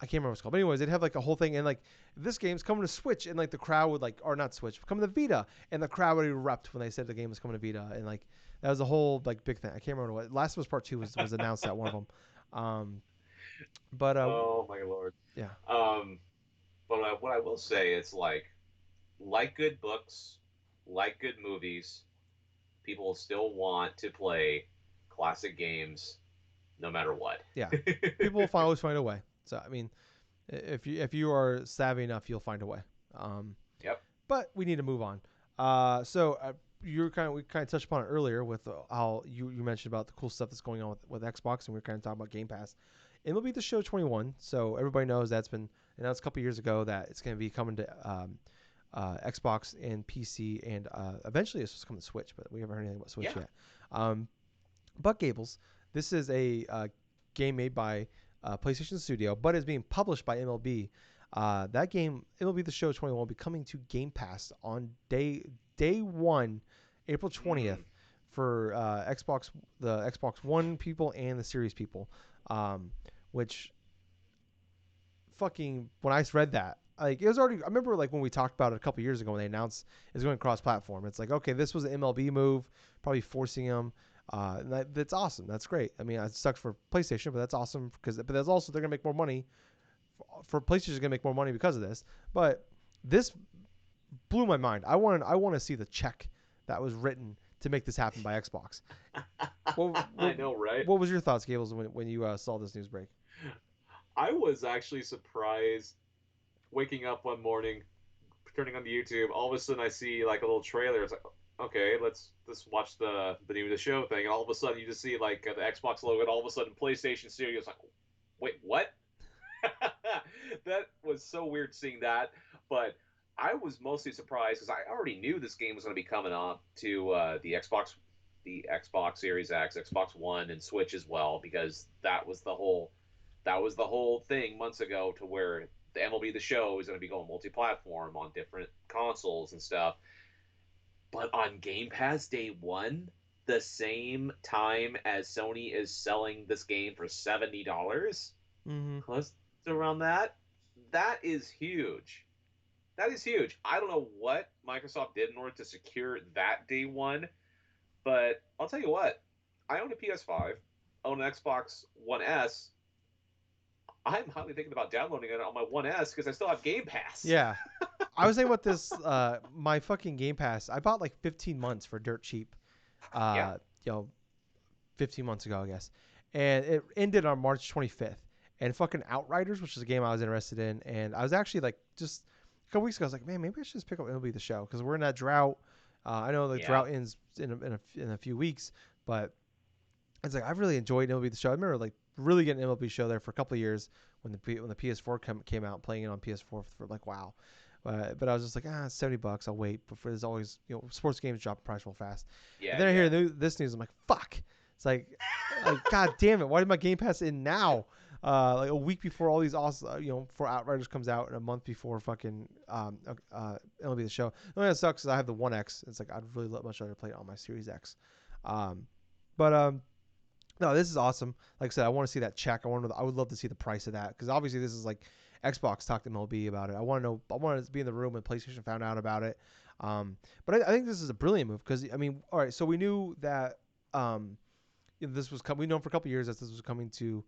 I can't remember what it's called. But anyways, they'd have like a whole thing and like this game's coming to Switch and like the crowd would like or not Switch, come to Vita and the crowd would erupt when they said the game was coming to Vita and like that was a whole like big thing. I can't remember what Last of Us Part 2 was announced at one of them. Um, but Oh my Lord. yeah, Um, but what I will say is like good books, like good movies, people still want to play classic games no matter what. yeah. People will always find a way. So I mean, if you are savvy enough, you'll find a way. Um, Yep. but we need to move on. You're we kind of touched upon it earlier with how you mentioned about the cool stuff that's going on with Xbox, and we are kind of talking about Game Pass. MLB The Show 21. So everybody knows that's been announced a couple years ago that it's going to be coming to Xbox and PC, and eventually it's supposed to come to Switch, but we haven't heard anything about Switch Yeah. yet. Um, but Gables, this is a game made by PlayStation Studio, but is being published by MLB. That game, MLB The Show 21, will be coming to Game Pass on day one, April 20th, Mm. for the Xbox One people and the Series people. Um, which fucking when I read that, like it was already. I remember like when we talked about it a couple years ago when they announced it's going cross-platform. It's like okay, this was an MLB move, probably forcing them. That's awesome. That's great. I mean, it sucks for PlayStation, but that's awesome because but that's also they're gonna make more money. For PlayStation's gonna make more money because of this. But this blew my mind. I want to see the check that was written to make this happen by Xbox. What I what, know, right? what was your thoughts, Gables, when you saw this news break? I was actually surprised waking up one morning, turning on the YouTube. All of a sudden, I see like a little trailer. It's like, okay, let's watch the name of the show thing, and all of a sudden, you just see like the Xbox logo, and all of a sudden, PlayStation Studios like, wait, what? That was so weird seeing that, but I was mostly surprised because I already knew this game was going to be coming up to the Xbox Series X, Xbox One, and Switch as well, because that was the whole thing months ago to where the MLB The Show is going to be going multi-platform on different consoles and stuff. But on Game Pass day one, the same time as Sony is selling this game for $70, Mm-hmm. close to around that is huge. That is huge. I don't know what Microsoft did in order to secure that day one, but I'll tell you what. I own a PS5, own an Xbox One S. I'm highly thinking about downloading it on my One S because I still have Game Pass. Yeah, I was thinking about this. My fucking Game Pass. I bought like 15 months for dirt cheap. Yeah, Uh, you know, 15 months ago, I guess, and it ended on March 25th. And fucking Outriders, which is a game I was interested in, and I was actually like just a couple weeks ago, I was like, man, maybe I should just pick up MLB The Show because we're in that drought. I know the yeah, drought ends in a few weeks, but it's like I've really enjoyed MLB The Show. I remember like really getting MLB Show there for a couple of years when the PS4 came out, playing it on PS4 for like wow. But I was just like, $70. I'll wait. But there's always sports games drop in price real fast. And yeah, then I hear yeah. this news. I'm like, fuck. It's like god damn it. Why did my Game Pass in now? Like a week before all these awesome, before Outriders comes out, and a month before fucking MLB The Show. The only thing that sucks is I have the One X. It's like I'd really much rather play it on my Series X. Um, but no, this is awesome. Like I said, I want to see that check. I would love to see the price of that because obviously this is like Xbox talked to MLB about it. I want to know. I want to be in the room when PlayStation found out about it. But I think this is a brilliant move because I mean, all right. So we knew that this was coming. We know for a couple of years that this was coming to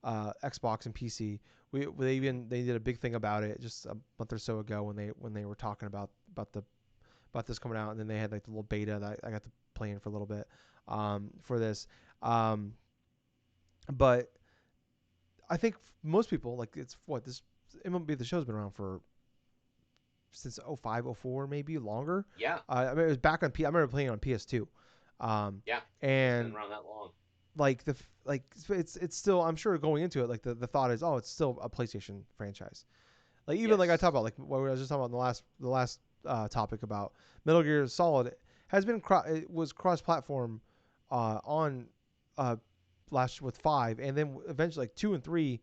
Xbox and PC. They did a big thing about it just a month or so ago when they were talking about this coming out, and then they had like the little beta that I got to play in for a little bit for this. Um, but I think most people like it's what this MLB The Show's been around for since 05, 04, maybe longer. Yeah, I mean, it was back on I remember playing it on PS2, yeah. It's been and around that long. like it's still I'm sure going into it like the thought is oh it's still a PlayStation franchise. Like even like I Yes. talked about like what I was just talking about in the last topic about Metal Gear Solid has been it was cross platform on uh last with 5, and then eventually like 2 and 3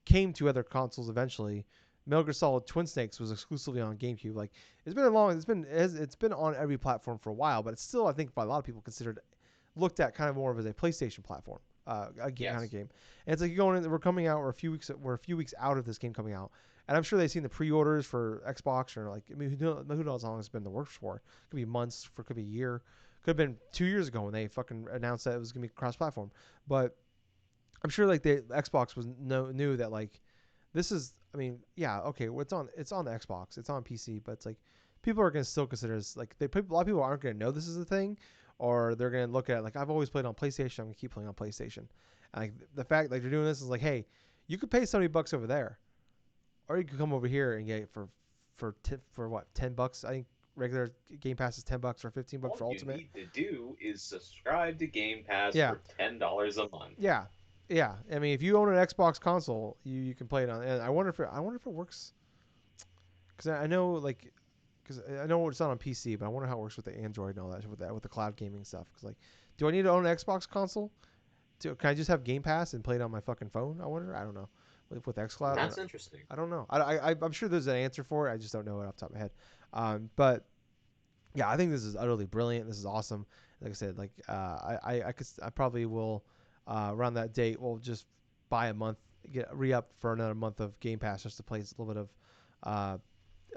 came to other consoles eventually. Metal Gear Solid Twin Snakes was exclusively on GameCube. Like it's been on every platform for a while, but it's still I think by a lot of people considered looked at kind of more of as a PlayStation platform, kind of Yes. game. And it's like you're going in, we're coming out, we're a few weeks out of this game coming out, and I'm sure they've seen the pre-orders for Xbox or like I mean who knows how long it's been in the works for? It could be months, for could be a year, could have been 2 years ago when they fucking announced that it was gonna be cross-platform. But I'm sure like the Xbox knew that like this is I mean yeah okay it's on the Xbox, it's on PC, but it's like people are gonna still consider this like a lot of people aren't gonna know this is a thing, or they're gonna look at it like I've always played on PlayStation, I'm gonna keep playing on PlayStation. And like the fact like they're doing this is like hey, you could pay $70 over there, or you could come over here and get it for what $10 I think regular Game Pass is $10 or $15 All for you Ultimate. need to do is subscribe to Game Pass Yeah, for $10 a month. yeah, yeah. I mean, if you own an Xbox console, you can play it on. And I wonder if it works because I know like because I know it's not on PC, but I wonder how it works with the Android and all that with the cloud gaming stuff. Because like, do I need to own an Xbox console? Can I just have Game Pass and play it on my fucking phone? I wonder. I don't know. With XCloud, That's interesting. I don't know. I'm sure there's an answer for it. I just don't know it off the top of my head. But yeah, I think this is utterly brilliant. This is awesome. Like I said, like I probably will around that date. We'll just buy a month, get re up for another month of Game Pass just to play a little bit of uh,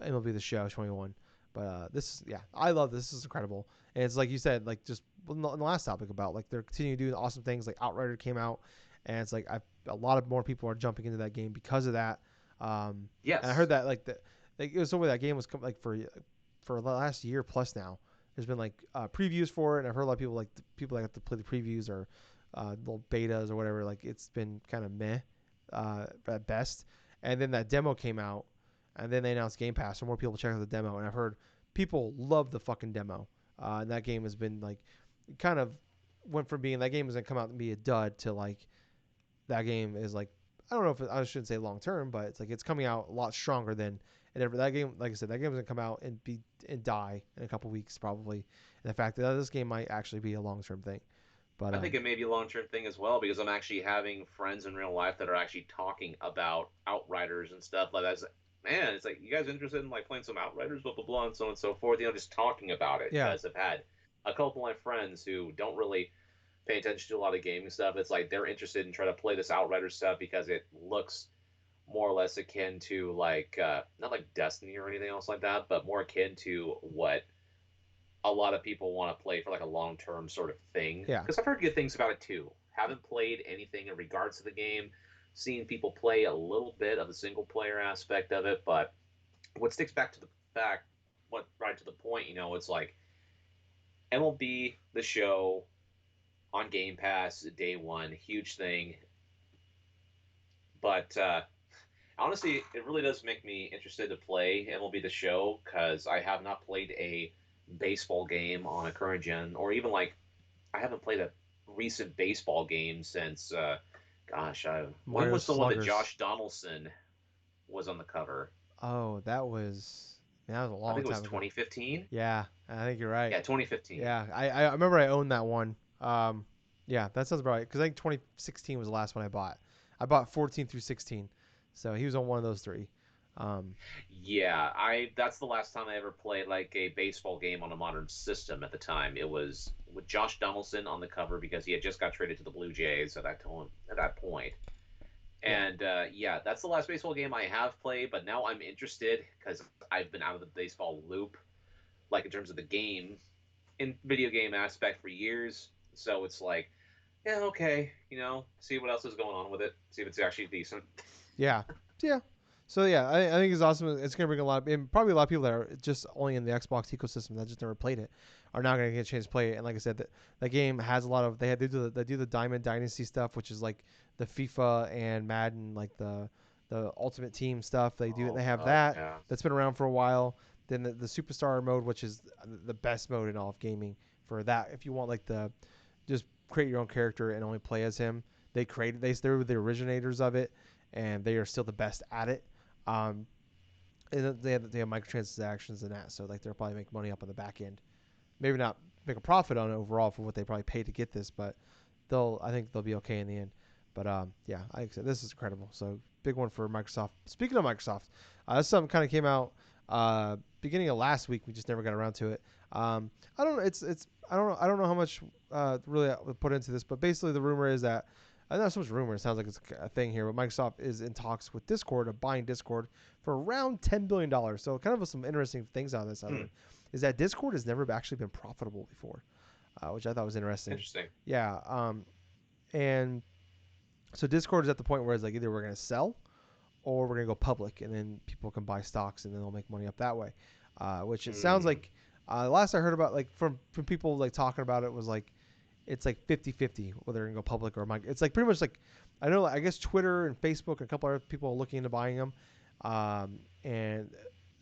MLB The Show 21. But yeah, I love this. This is incredible. And it's like you said, like just in the last topic about like they're continuing doing awesome things. Like Outrider came out, and it's like a lot of more people are jumping into that game because of that. And I heard Yes. that like it was over that game was like for the last year plus now. There's been like previews for it, and I've heard a lot of people like the people that have to play the previews or little betas or whatever. Like it's been kind of meh at best. And then that demo came out, and then they announced Game Pass, so more people check out the demo. And I've heard people love the fucking demo. And that game has been like kind of went from being that game was gonna come out and be a dud to like that game is like I don't know if I shouldn't say long term, but it's like it's coming out a lot stronger than and that game. Like I said, that game is gonna come out and die in a couple weeks probably. And the fact that this game might actually be a long term thing, but I think it may be a long term thing as well because I'm actually having friends in real life that are actually talking about Outriders and stuff like that. It's like, man, it's like you guys interested in like playing some Outriders, blah blah blah, and so on and so forth. Just talking about it yeah, because I've had a couple of my friends who don't really pay attention to a lot of gaming stuff. It's like they're interested in trying to play this Outriders stuff because it looks more or less akin to like not like Destiny or anything else like that, but more akin to what a lot of people want to play for like a long term sort of thing. yeah, Because I've heard good things about it too. Haven't played anything in regards to the game. Seen people play a little bit of the single player aspect of it, but what sticks back to the fact, what right to the point, it's like MLB the Show on Game Pass day one, huge thing. But honestly, it really does make me interested to play MLB The Show because I have not played a baseball game on a current gen, or even like I haven't played a recent baseball game since, gosh, when Mario was the one that Sluggers. Josh Donaldson was on the cover? Oh, that was a I long think it was time ago. 2015. Yeah, I think you're right. Yeah, 2015. Yeah, I remember I owned that one. Yeah, that sounds about right. Because I think 2016 was the last one I bought. I bought 14 through 16, so he was on one of those three. Um, Yeah, I that's the last time I ever played like a baseball game on a modern system at the time. It was with Josh Donaldson on the cover because he had just got traded to the Blue Jays at that point. yeah, And yeah, that's the last baseball game I have played, but now I'm interested because I've been out of the baseball loop, like in terms of the game, in video game aspect for years. So it's like, yeah, okay, see what else is going on with it, see if it's actually decent. yeah, yeah. So yeah, I think it's awesome. It's gonna bring a lot of, and probably a lot of people that are just only in the Xbox ecosystem that just never played it are now gonna get a chance to play it. And like I said, that game has a lot of they do the Diamond Dynasty stuff, which is like the FIFA and Madden, like the Ultimate Team stuff. Oh, They have oh that yeah. that's been around for a while. Then the Superstar mode, which is the best mode in all of gaming for that. If you want like the just create your own character and only play as him, they were the originators of it, and they are still the best at it. Um, and they have microtransactions and that, so like they'll probably make money up on the back end. Maybe not make a profit on it overall for what they probably paid to get this, but I think they'll be okay in the end. But yeah, like I said, this is incredible. So big one for Microsoft. Speaking of Microsoft, this something kind of came out beginning of last week. We just never got around to it. I don't know. It's I don't know how much really I would put into this, but basically the rumor is that. Not so much rumor. It sounds like it's a thing here, but Microsoft is in talks with Discord of buying Discord for around $10 billion. So kind of some interesting things out of this. Hmm. Is that Discord has never actually been profitable before, which I thought was interesting. Interesting. Yeah. And so Discord is at the point where it's like either we're going to sell or we're going to go public, and then people can buy stocks and then they'll make money up that way. Which it sounds Hmm. like last I heard about like from people like talking about it was like it's like 50-50 whether they're going to go public or it's like pretty much like I know I guess Twitter and Facebook and a couple other people are looking into buying them. And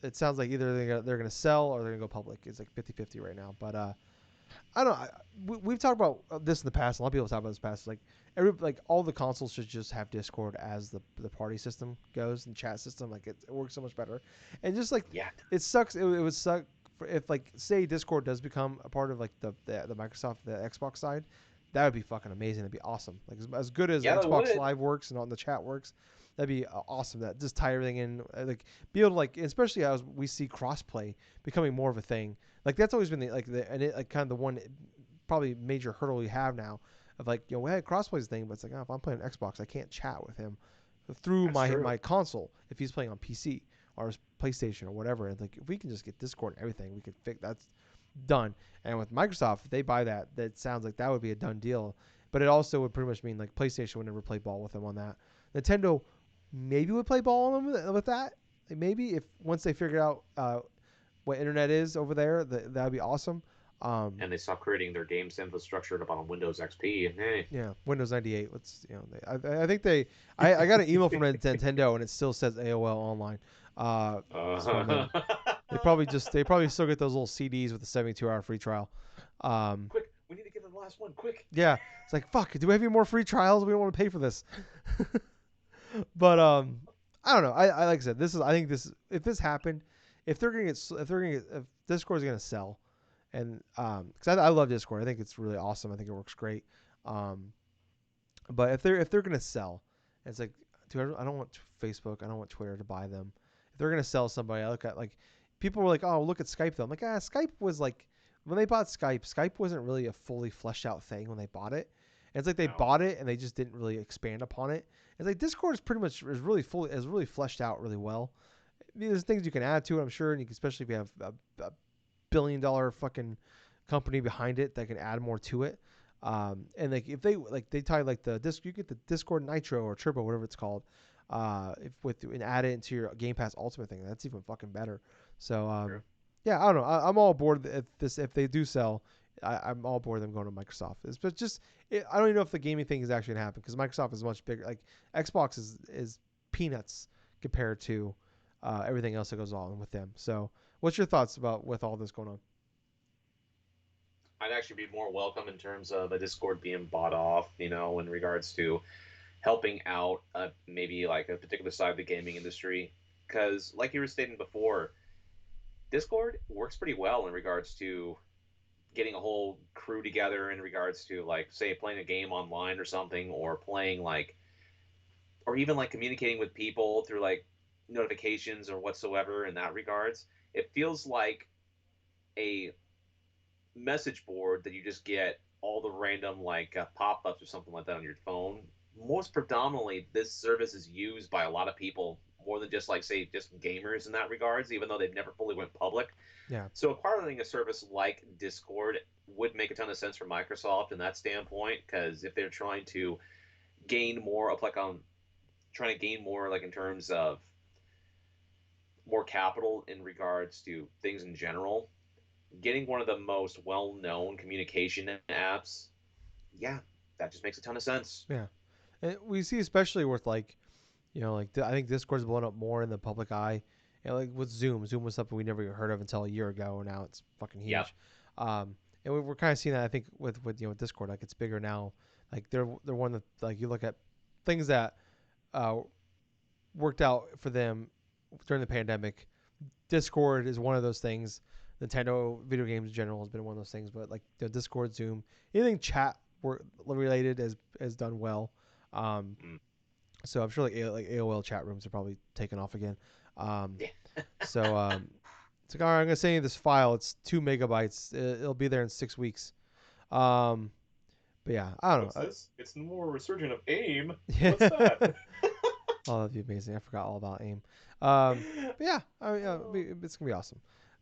it sounds like either they're going to sell or they're going to go public. It's like 50-50 right now. But I don't know. We've talked about this in the past. A lot of people talk about this in the past. Like all the consoles should just have Discord as the party system goes and chat system. Like it works so much better. And just like Yeah. it sucks. It would suck if like say Discord does become a part of like the Microsoft the Xbox side. That would be fucking amazing. That'd be awesome. Like as good as Yeah, that Xbox would. Live works and on the chat works. That'd be awesome. That just tie everything in, like be able to like, especially as we see crossplay becoming more of a thing. Like that's always been like kind of the one probably major hurdle we have now of like we had crossplay thing, but it's like if I'm playing Xbox, I can't chat with him through That's true. my console if he's playing on PC or his PlayStation or whatever. And like if we can just get Discord and everything, we could fix that's done. And with Microsoft, if they buy that, that sounds like that would be a done deal. But it also would pretty much mean like PlayStation would never play ball with them on that. Nintendo maybe would play ball on them with that. Maybe if once they figure out what internet is over there, that'd be awesome. Um, And they stopped creating their games infrastructure up on Windows XP. And hey, yeah, Windows 98. Let's I think they. I got an email from Nintendo and it still says AOL online. So uh, they probably still get those little CDs with the 72-hour free trial. Um, quick, we need to get to the last one. Quick. yeah, it's like fuck. Do we have any more free trials? We don't want to pay for this. But I don't know. I like I said, this is. I think this. If this happened, if Discord's gonna sell, and because I love Discord, I think it's really awesome. I think it works great. Um, but if they're gonna sell, it's like, dude, I don't want Facebook, I don't want Twitter to buy them. If they're gonna sell somebody, I look at like people were like, oh, look at Skype though. I'm like, Skype was like when they bought Skype, Skype wasn't really a fully fleshed out thing when they bought it. And it's like they No. bought it and they just didn't really expand upon it. It's like Discord is pretty much is really fleshed out really well. I mean, there's things you can add to it, I'm sure, and you can, especially if you have a $1 billion fucking company behind it that can add more to it. And like if they tie like the disc, you get the Discord Nitro or Turbo, whatever it's called, if with and add it into your Game Pass Ultimate thing. That's even fucking better. So True. yeah, I don't know. I'm all aboard if they do sell. I'm all aboard them going to Microsoft. But just I don't even know if the gaming thing is actually gonna happen because Microsoft is much bigger. Like Xbox is peanuts compared to everything else that goes on with them. So what's your thoughts about with all this going on? I'd actually be more welcome in terms of a Discord being bought off, in regards to helping out maybe like a particular side of the gaming industry. Because, like you were stating before, Discord works pretty well in regards to getting a whole crew together in regards to, like, say, playing a game online or something, or playing, like, or even like communicating with people through like notifications or whatsoever in that regards. It feels like a message board that you just get all the random like pop-ups or something like that on your phone. Most predominantly this service is used by a lot of people more than just like say just gamers in that regards, even though they've never fully went public. Yeah, So acquiring a service like Discord would make a ton of sense for Microsoft in that standpoint, because if they're trying to gain more up like on trying to gain more like in terms of more capital in regards to things in general, getting one of the most well-known communication apps, yeah, that just makes a ton of sense. yeah. And we see especially with like I think Discord's blown up more in the public eye. Like with Zoom. Zoom was something we never even heard of until a year ago, and now it's fucking Yep. huge. And we're kind of seeing that I think with Discord, like it's bigger now. Like they're one that like you look at things that uh, worked out for them during the pandemic. Discord is one of those things. Nintendo video games in general has been one of those things, but like the Discord, Zoom, anything chat related has done well. Um, Mm. so I'm sure like AOL chat rooms are probably taken off again. Um, Yeah. so it's like, all right, I'm gonna send you this file. It's 2 MB. It'll be there in 6 weeks. Um, but yeah, I don't What's know. this? It's more resurgent of AIM. What's Yeah. that? Oh, that'd be amazing. I forgot all about AIM. But yeah, I mean, Oh. it's gonna be awesome.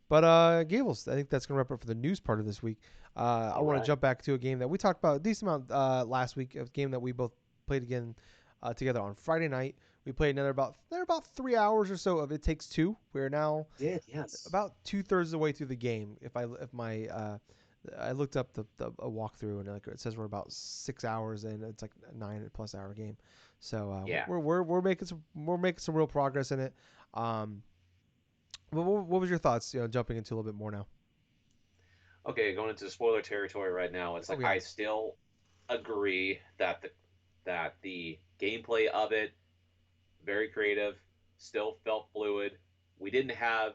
But Gables, I think that's gonna wrap up for the news part of this week. I All want to right. jump back to a game that we talked about a decent amount last week. A game that we both played again together on Friday night. We played about 3 hours or so of It Takes Two. We're now Did yes. about 2/3 of the way through the game. If my I looked up the a walkthrough and like it says we're about 6 hours in. It's like a 9+ hour game. So Yeah. we're making some real progress in it. Um, what was your thoughts? Jumping into a little bit more now. Okay, going into spoiler territory right now. It's Oh like yeah, I still agree that the gameplay of it very creative, still felt fluid. We didn't have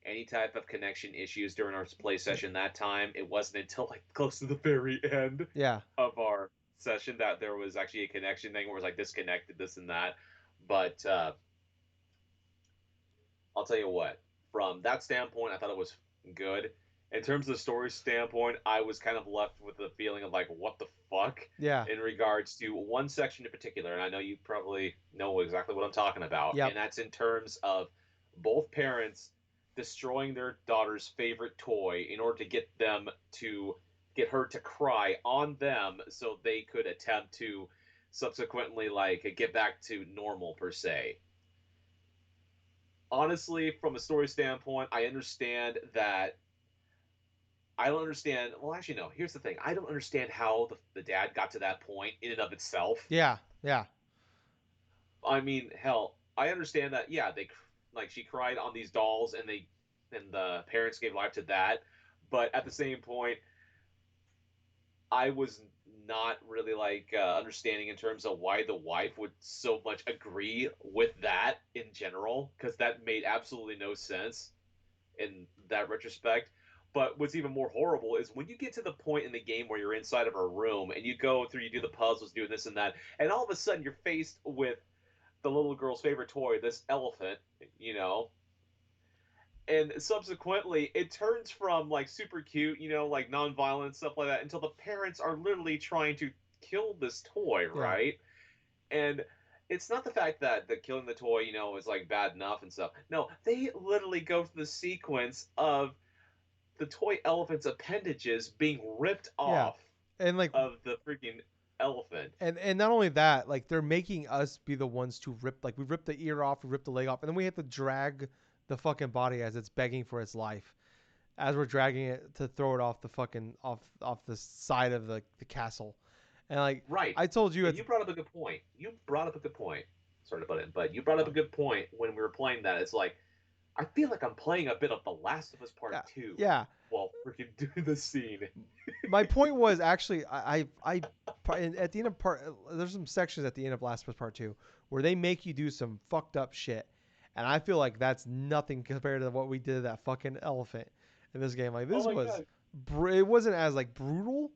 any type of connection issues during our play session that time. It wasn't until like close to the very end yeah, of our session that there was actually a connection thing where it was like disconnected, this and that. But I'll tell you what, from that standpoint, I thought it was good. In terms of the story standpoint, I was kind of left with the feeling of like, what the fuck? yeah, In regards to one section in particular, and I know you probably know exactly what I'm talking about, yep, and that's in terms of both parents destroying their daughter's favorite toy in order to get her to cry on them so they could attempt to subsequently like get back to normal per se. Honestly, from a story standpoint, I understand that. I don't understand. Well, actually, no. Here's the thing. I don't understand how the dad got to that point in and of itself. yeah, yeah, I mean, hell, I understand that. Yeah, they like she cried on these dolls, and the parents gave life to that. But at the same point, I was not really like understanding in terms of why the wife would so much agree with that in general, because that made absolutely no sense in that retrospect. But what's even more horrible is when you get to the point in the game where you're inside of a room and you go through, you do the puzzles, doing this and that, and all of a sudden you're faced with the little girl's favorite toy, this elephant, you know, and subsequently it turns from like super cute, like non-violent stuff like that, until the parents are literally trying to kill this toy, yeah. right? And it's not the fact that the killing the toy, is like bad enough and stuff. No, they literally go through the sequence of the toy elephant's appendages being ripped Yeah. off And like of the freaking elephant. and not only that, like they're making us be the ones to rip like we rip the ear off, we rip the leg off, and then we have to drag the fucking body as it's begging for its life. As we're dragging it to throw it off the fucking off the side of the castle. And like Right. I told you And it's you brought up a good point. You brought up a good point. Sorry to butt in, but you brought up uh, a good point when we were playing that. It's like, I feel like I'm playing a bit of The Last of Us yeah. Part 2 Yeah. while freaking doing the scene. My point was actually at the end of part there's some sections at the end of Last of Us Part 2 where they make you do some fucked up shit. And I feel like that's nothing compared to what we did to that fucking elephant in this game. Like Oh this my was god. it wasn't as like brutal,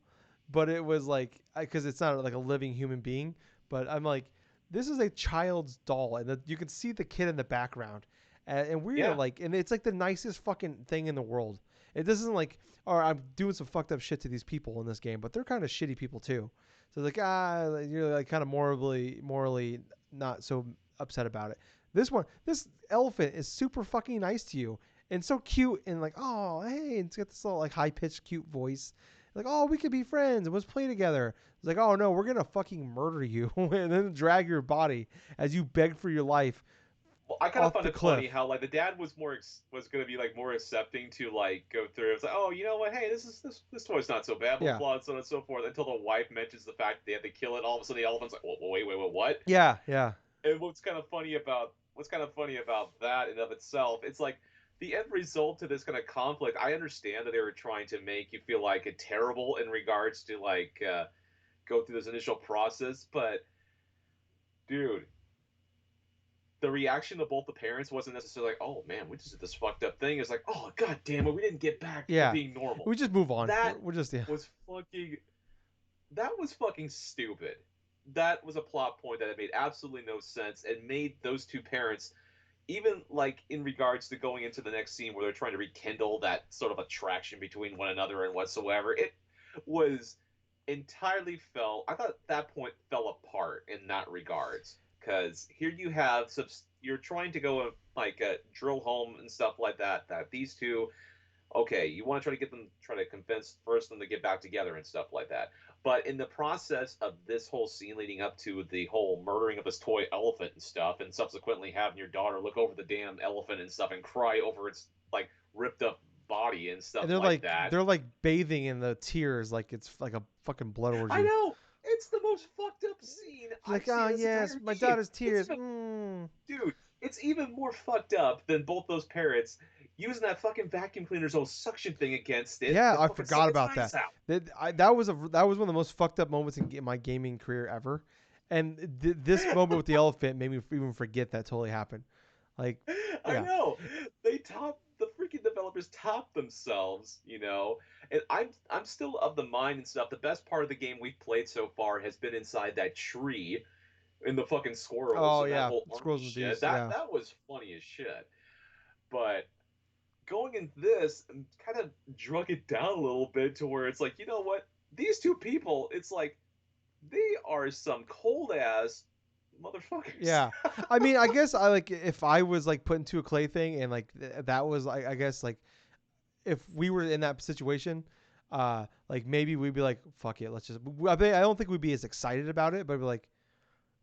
but it was like cuz it's not like a living human being, but I'm like this is a child's doll and you can see the kid in the background. And we're Yeah. like and it's like the nicest fucking thing in the world. It doesn't like or I'm doing some fucked up shit to these people in this game, but they're kind of shitty people too. So it's like you're like kind of morally not so upset about it. This elephant is super fucking nice to you and so cute and like oh hey, it's got this little like high pitched cute voice. Like oh we could be friends and let's play together. It's like oh no we're gonna fucking murder you and then drag your body as you beg for your life Well, I kind of off found the it funny cliff. how like the dad was was going to be like more accepting to like go through. It's like, oh, you know what? Hey, this toy's not so bad, blah blah Yeah, blah, and so on and so forth. Until the wife mentions the fact that they had to kill it. All of a sudden, the elephant's like, wait, what? yeah, yeah, And what's kind of funny about that in of itself, it's like the end result to this kind of conflict. I understand that they were trying to make you feel like a terrible in regards to like go through this initial process, but dude, the reaction of both the parents wasn't necessarily like, "Oh man, we just did this fucked up thing." It's like, "Oh god damn it, we didn't get back to Yeah, being normal." we just move on. That We're just yeah. was fucking that was fucking stupid. That was a plot point that made absolutely no sense and made those two parents, even like in regards to going into the next scene where they're trying to rekindle that sort of attraction between one another and whatsoever, it was entirely fell. I thought that point fell apart in that regards because here you have you're trying to go like drill home and stuff like that. That these two, okay, you want to try to get them, try to convince first them to get back together and stuff like that. But in the process of this whole scene leading up to the whole murdering of this toy elephant and stuff, and subsequently having your daughter look over the damn elephant and stuff and cry over its like ripped up body and And stuff like that. they're like bathing in the tears, like it's like a fucking blood I orgy. know it's the most fucked up scene I've Like, seen oh in this yes, entire my game. daughter's It's tears. even, dude, it's even more fucked up than both those parents using that fucking vacuum cleaner's old suction thing against it Yeah, to I fucking suck forgot its about that. eyes out. That was one of the most fucked up moments in my gaming career ever. And this moment with the elephant made me even forget that totally happened. Like, I yeah. know the freaking developers top themselves, and I'm still of the mind and stuff. The best part of the game we've played so far has been inside that tree in the fucking squirrels Oh and that yeah, whole army squirrels and shit. thieves. That Yeah. that was funny as shit. But going into this kind of drug it down a little bit to where it's like, you know what? These two people, it's like they are some cold ass motherfuckers. Yeah. I mean, I guess I like if I was like put into a clay thing and like that was like I guess like if we were in that situation, like maybe we'd be like, fuck it, let's just. I don't think we'd be as excited about it, but we'd be like,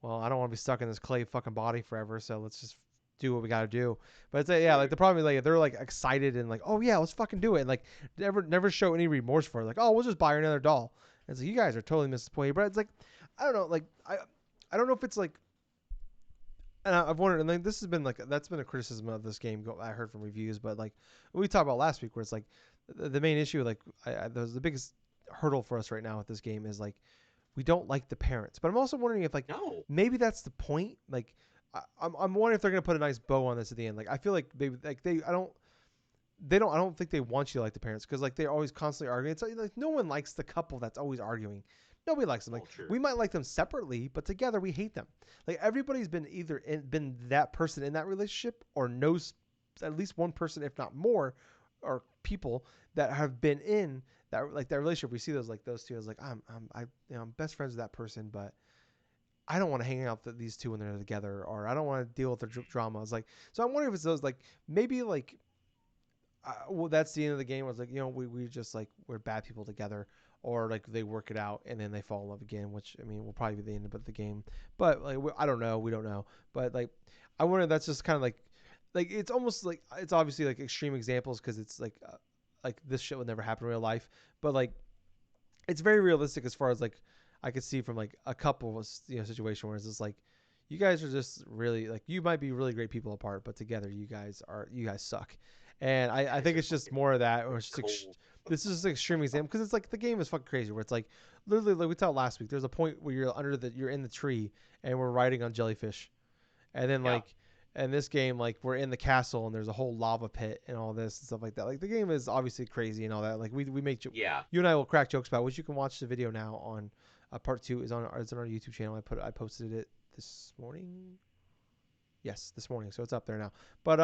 well, I don't want to be stuck in this clay fucking body forever, so let's just do what we got to do. But it's like, yeah, like Dude. the problem is like they're like excited and like, oh yeah, let's fucking do it, and like never show any remorse for it. Like, oh, we'll just buy her another doll. And it's like you guys are totally missed the point. But it's like, I don't know, like I don't know if it's like and I've wondered, and like this has been like that's been a criticism of this game. I heard from reviews, but like we talked about last week, where it's like the main issue, like the biggest hurdle for us right now with this game is like we don't like the parents. But I'm also wondering if like No. maybe that's the point. Like I'm wondering if they're gonna put a nice bow on this at the end. Like I feel like I don't think they want you to like the parents because like they're always constantly arguing. It's like no one likes the couple that's always arguing. Nobody likes them. Like Oh, sure. we might like them separately, but together we hate them. Like everybody's been been that person in that relationship or knows at least one person, if not more, or people that have been in that relationship. We see those two as like I'm best friends with that person, but I don't want to hang out with these two when they're together, or I don't want to deal with their drama. It's like so I'm wondering if it's those like maybe like well, that's the end of the game. Was like we just like we're bad people together, or like they work it out and then they fall in love again. Which I mean will probably be the end of the game. But like I don't know, we don't know. But like I wonder if that's just kind of like it's almost like it's obviously like extreme examples because it's like this shit would never happen in real life. But like it's very realistic as far as like I could see from like a couple situation where it's just like you guys are just really like you might be really great people apart, but together you guys suck. And I Guys think are it's just fucking more of that, or it's just cold. this is just an extreme example because it's like the game is fucking crazy where it's like literally like we talked last week. There's a point where you're in the tree and we're riding on jellyfish, and then Yeah. like in this game like we're in the castle and there's a whole lava pit and all this and stuff like that. Like the game is obviously crazy and all that. Like we make Yeah. you and I will crack jokes about, which you can watch the video now on part two is on our YouTube channel. I posted it this morning. Yes, this morning, so it's up there now. But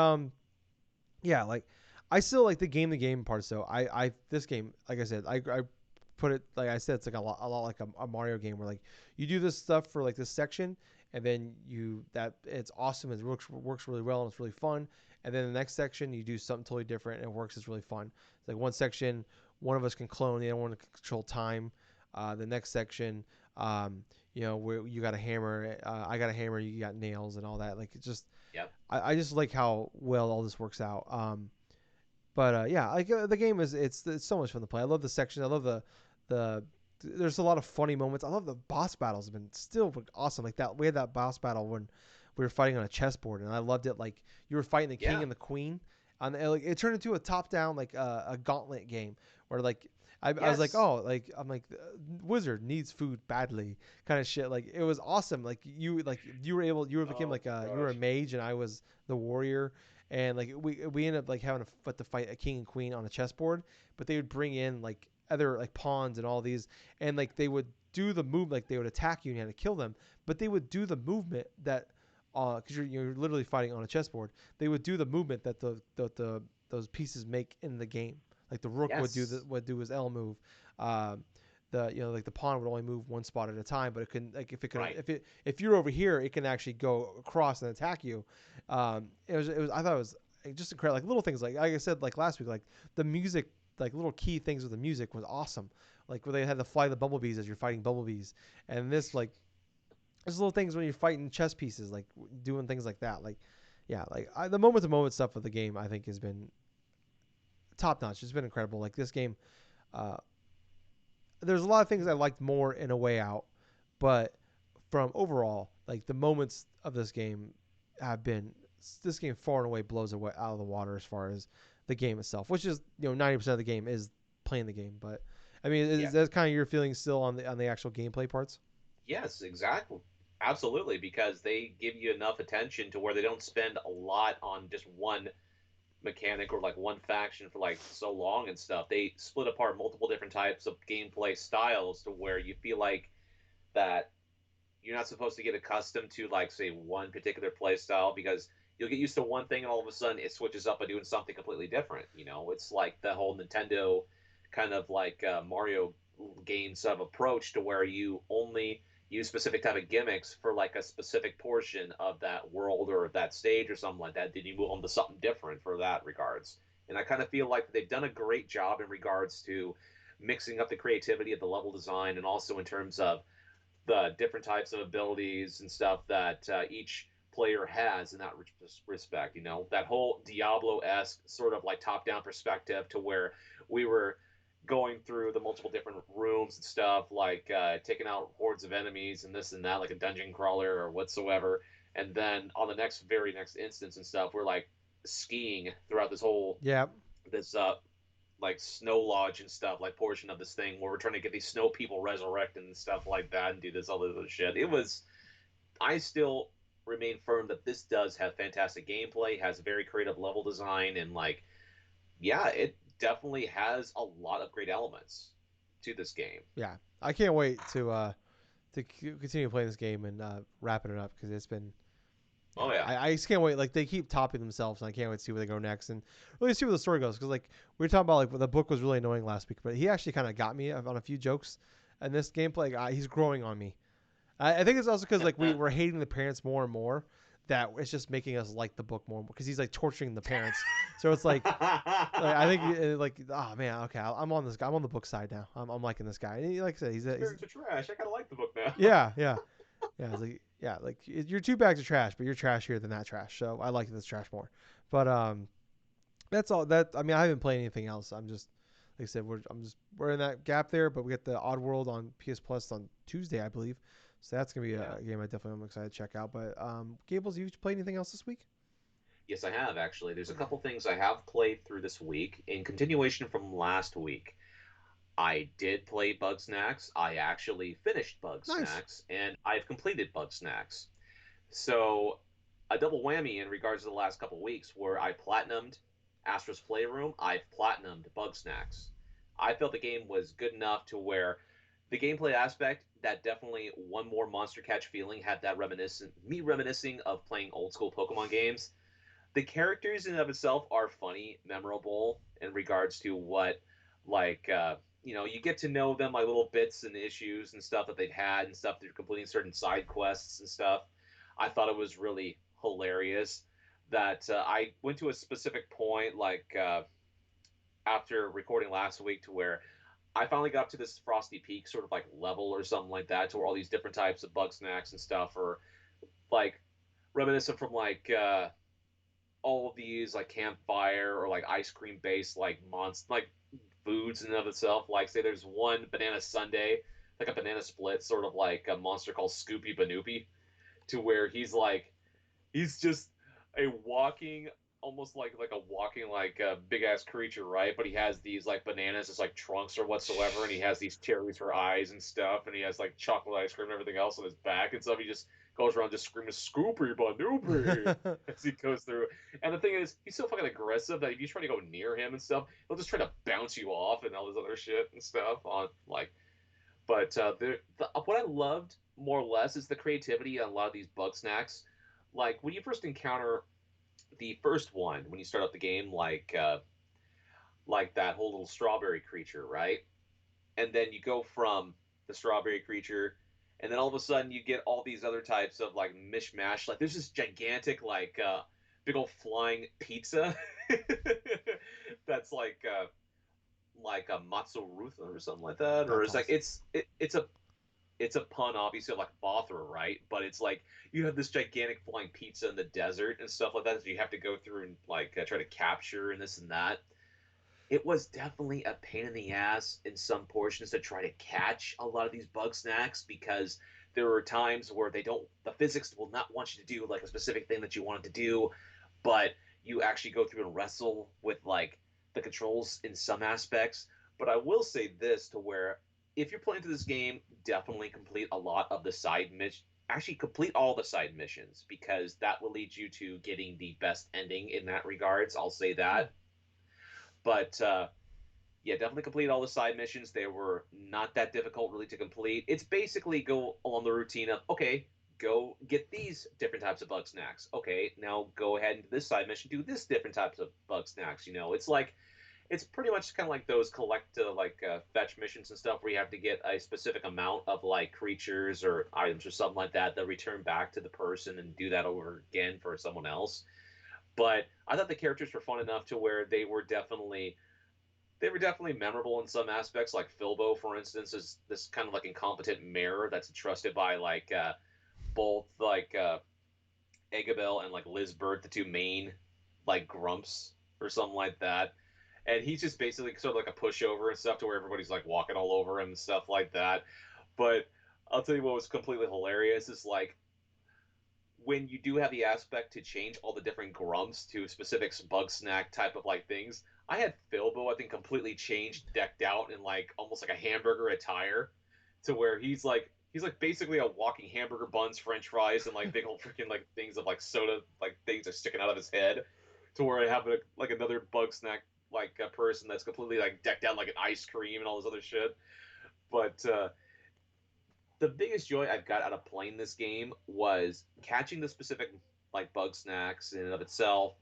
yeah, like I still like the game parts though. I this game, like I said, I put it like I said, it's like a lot like a Mario game where like you do this stuff for like this section, and then that it's awesome. It works really well and it's really fun. And then the next section you do something totally different and it works. It's really fun. It's like one section, one of us can clone, the other one can control time. The next section, where you got a hammer, I got a hammer, you got nails and all that. Like it just Yep. I just like how well all this works out. But yeah, like the game it's so much fun to play. I love the section. I love the there's a lot of funny moments. I love the boss battles. Have been still awesome. Like that we had that boss battle when we were fighting on a chessboard, and I loved it. Like you were fighting the king Yeah. and the queen, and like it turned into a top down like a gauntlet game where like I was like, Yes. oh, like I'm like, wizard needs food badly, kind of shit. Like it was awesome. Like you were able, you became Oh like my you were a gosh. mage and I was the warrior, and like we ended up like having to fight a king and queen on a chessboard, but they would bring in like other like pawns and all these, and like they would do the move, like they would attack you and you had to kill them, but they would do the movement that because you're literally fighting on a chessboard. They would do the movement that the those pieces make in the game. Like the rook Yes. would do his L move. Um, the like the pawn would only move one spot at a time, but it can like Right. if you're over here, it can actually go across and attack you. It was I thought it was just incredible. Like little things like I said like last week, like the music, like little key things with the music was awesome. Like where they had to fly the bumblebees as you're fighting bumblebees, and this like there's little things when you're fighting chess pieces, like doing things like that. Like yeah, the moment to moment stuff of the game I think has been top notch. It's been incredible. Like this game, uh, there's a lot of things I liked more in A Way Out, but from overall, like the moments of this game have been this game far and away blows away out of the water as far as the game itself, which is 90% of the game is playing the game. But I mean, is Yeah. that kind of your feeling still on the actual gameplay parts? Yes, exactly. Absolutely, because they give you enough attention to where they don't spend a lot on just one mechanic or like one faction for like so long and stuff. They split apart multiple different types of gameplay styles to where you feel like that you're not supposed to get accustomed to like say one particular play style because you'll get used to one thing and all of a sudden it switches up and doing something completely different. It's like the whole Nintendo kind of like Mario games of approach to where you only use specific type of gimmicks for like a specific portion of that world or that stage or something like that. Then you move on to something different for that regards. And I kind of feel like they've done a great job in regards to mixing up the creativity of the level design and also in terms of the different types of abilities and stuff that each player has in that respect. That whole Diablo esque sort of like top down perspective to where we were going through the multiple different rooms and stuff, like taking out hordes of enemies and this and that, like a dungeon crawler or whatsoever. And then on the very next instance and stuff, we're like skiing throughout Yeah, this like snow lodge and stuff, like portion of this thing where we're trying to get these snow people resurrected and stuff like that and do this other shit. I still remain firm that this does have fantastic gameplay, has very creative level design, and like, yeah, it definitely has a lot of great elements to this game. yeah. I can't wait to continue playing this game and wrapping it up because it's been yeah, Oh yeah, I just can't wait. Like they keep topping themselves, and I can't wait to see where they go next, and really see where the story goes. Because like we were talking about, like the book was really annoying last week, but he actually kind of got me on a few jokes, and this gameplay, he's growing on me. I think it's also because like we were hating the parents more and more, that it's just making us like the book more because he's like torturing the parents. So it's like I think like oh man, okay, I'm on this guy. I'm on the book side now. I'm liking this guy. And like I said, These he's parents are trash. I kind of like the book now. yeah, yeah. Yeah, it's like yeah, like your two bags of trash, but you're trashier than that trash. So I like this trash more. But that's all. That I mean, I haven't played anything else. I'm just like I said, we're in that gap there. But we get the Oddworld on PS Plus on Tuesday, I believe. So that's gonna be Yeah. a game I definitely am excited to check out. But Gables, you played anything else this week? Yes, I have actually. There's a couple things I have played through this week in continuation from last week. I did play Bug Snacks. I actually finished Bug Nice. Snacks, and I've completed Bug Snacks. So, a double whammy in regards to the last couple weeks where I platinumed Astro's Playroom, I've platinumed Bug Snacks. I felt the game was good enough to where the gameplay aspect, that definitely one more monster catch feeling, had that reminiscing of playing old school Pokemon games. The characters in and of itself are funny, memorable in regards to what like you get to know them like little bits and issues and stuff that they've had and stuff through completing certain side quests and stuff. I thought it was really hilarious that I went to a specific point like after recording last week to where I finally got up to this Frosty Peak sort of like level or something like that to where all these different types of bug snacks and stuff are like reminiscent from like all of these like campfire or like ice cream based like monster like foods in and of itself. Like say there's one banana sundae, like a banana split, sort of like a monster called Scoopy Banoopy, to where he's just a walking almost like a walking like big ass creature, right? But he has these like bananas as like trunks or whatsoever, and he has these cherries for eyes and stuff, and he has like chocolate ice cream and everything else on his back and stuff. He just goes around just screaming "Scoopy Banoopy" as he goes through. And the thing is, he's so fucking aggressive that if you try to go near him and stuff, he'll just try to bounce you off and all this other shit and stuff on like. But what I loved more or less is the creativity on a lot of these bug snacks. Like when you first encounter the first one, when you start up the game, like that whole little strawberry creature, right? And then you go from the strawberry creature, and then all of a sudden you get all these other types of like mishmash. Like there's this gigantic big old flying pizza that's like a matzo ruth or something like that, or That's it's like awesome. it's a pun, obviously, of like Bothra, right? But it's like you have this gigantic flying pizza in the desert and stuff like that that you have to go through and like try to capture and this and that. It was definitely a pain in the ass in some portions to try to catch a lot of these bug snacks because there are times where the physics will not want you to do like a specific thing that you wanted to do, but you actually go through and wrestle with like the controls in some aspects. But I will say this to where if you're playing through this game, definitely complete a lot of the side missions. Actually, complete all the side missions because that will lead you to getting the best ending in that regards. I'll say Hmm. that. But yeah, definitely complete all the side missions. They were not that difficult really to complete. It's basically go along the routine of okay, go get these different types of bug snacks. Okay, now go ahead and do this side mission, do this different types of bug snacks. You know, it's like it's pretty much kind of like those collect fetch missions and stuff where you have to get a specific amount of like creatures or items or something like that that return back to the person and do that over again for someone else. But I thought the characters were fun enough to where they were definitely memorable in some aspects. Like Filbo, for instance, is this kind of like incompetent mayor that's trusted by both Agabel and like Lizbert, the two main like grumps or something like that. And he's just basically sort of like a pushover and stuff to where everybody's like walking all over him and stuff like that. But I'll tell you what was completely hilarious is like when you do have the aspect to change all the different grumps to specific bug snack type of like things. I had Philbo, I think, completely changed, decked out in like almost like a hamburger attire, to where he's like basically a walking hamburger buns, French fries, and like big old freaking like things of like soda like things are sticking out of his head, to where I have like another bug snack like a person that's completely like decked out like an ice cream and all this other shit. But the biggest joy I've got out of playing this game was catching the specific like bug snacks in and of itself,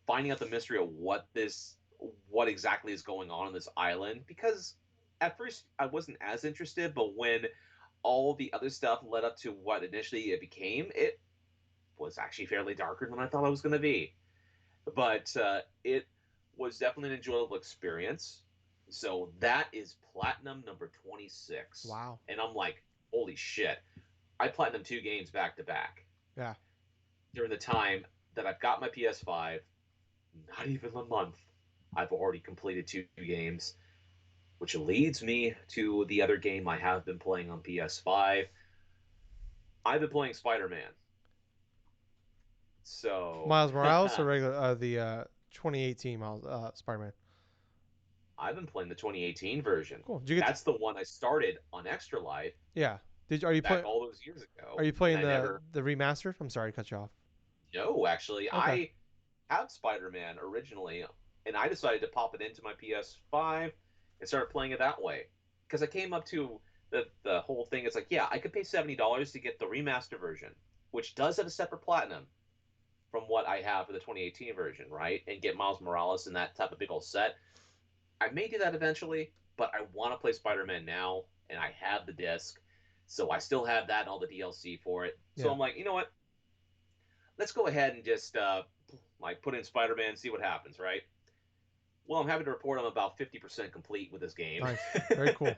finding out the mystery of what exactly is going on this island. Because at first I wasn't as interested, but when all the other stuff led up to what initially it became, it was actually fairly darker than I thought it was going to be. But it was definitely an enjoyable experience. So that is platinum number 26. Wow. And I'm like, holy shit. I platinum two games back to back Yeah. during the time that I've got my PS5. Not even a month. I've already completed two games, which leads me to the other game I have been playing on PS5. I've been playing Spider Man. So Miles Morales or regular the 2018 Miles Spider-Man. I've been playing the 2018 version. Cool. Did you get? That's the one I started on Extra Life Yeah. Did are you back play? all those years Are ago, you and playing I never. the remastered? I'm sorry to cut you off. No, actually, Okay. I have Spider Man originally, and I decided to pop it into my PS5 and started playing it that way. Because I came up to the whole thing. It's like, yeah, I could pay $70 to get the remaster version, which does have a separate platinum from what I have for the 2018 version, right? And get Miles Morales and that type of big old set. I may do that eventually, but I want to play Spider Man now, and I have the disc, so I still have that and all the DLC for it. So Yeah. I'm like, you know what? Let's go ahead and just like put in Spider Man, see what happens, right? Well, I'm happy to report I'm about 50% complete with this game. Nice. Very cool.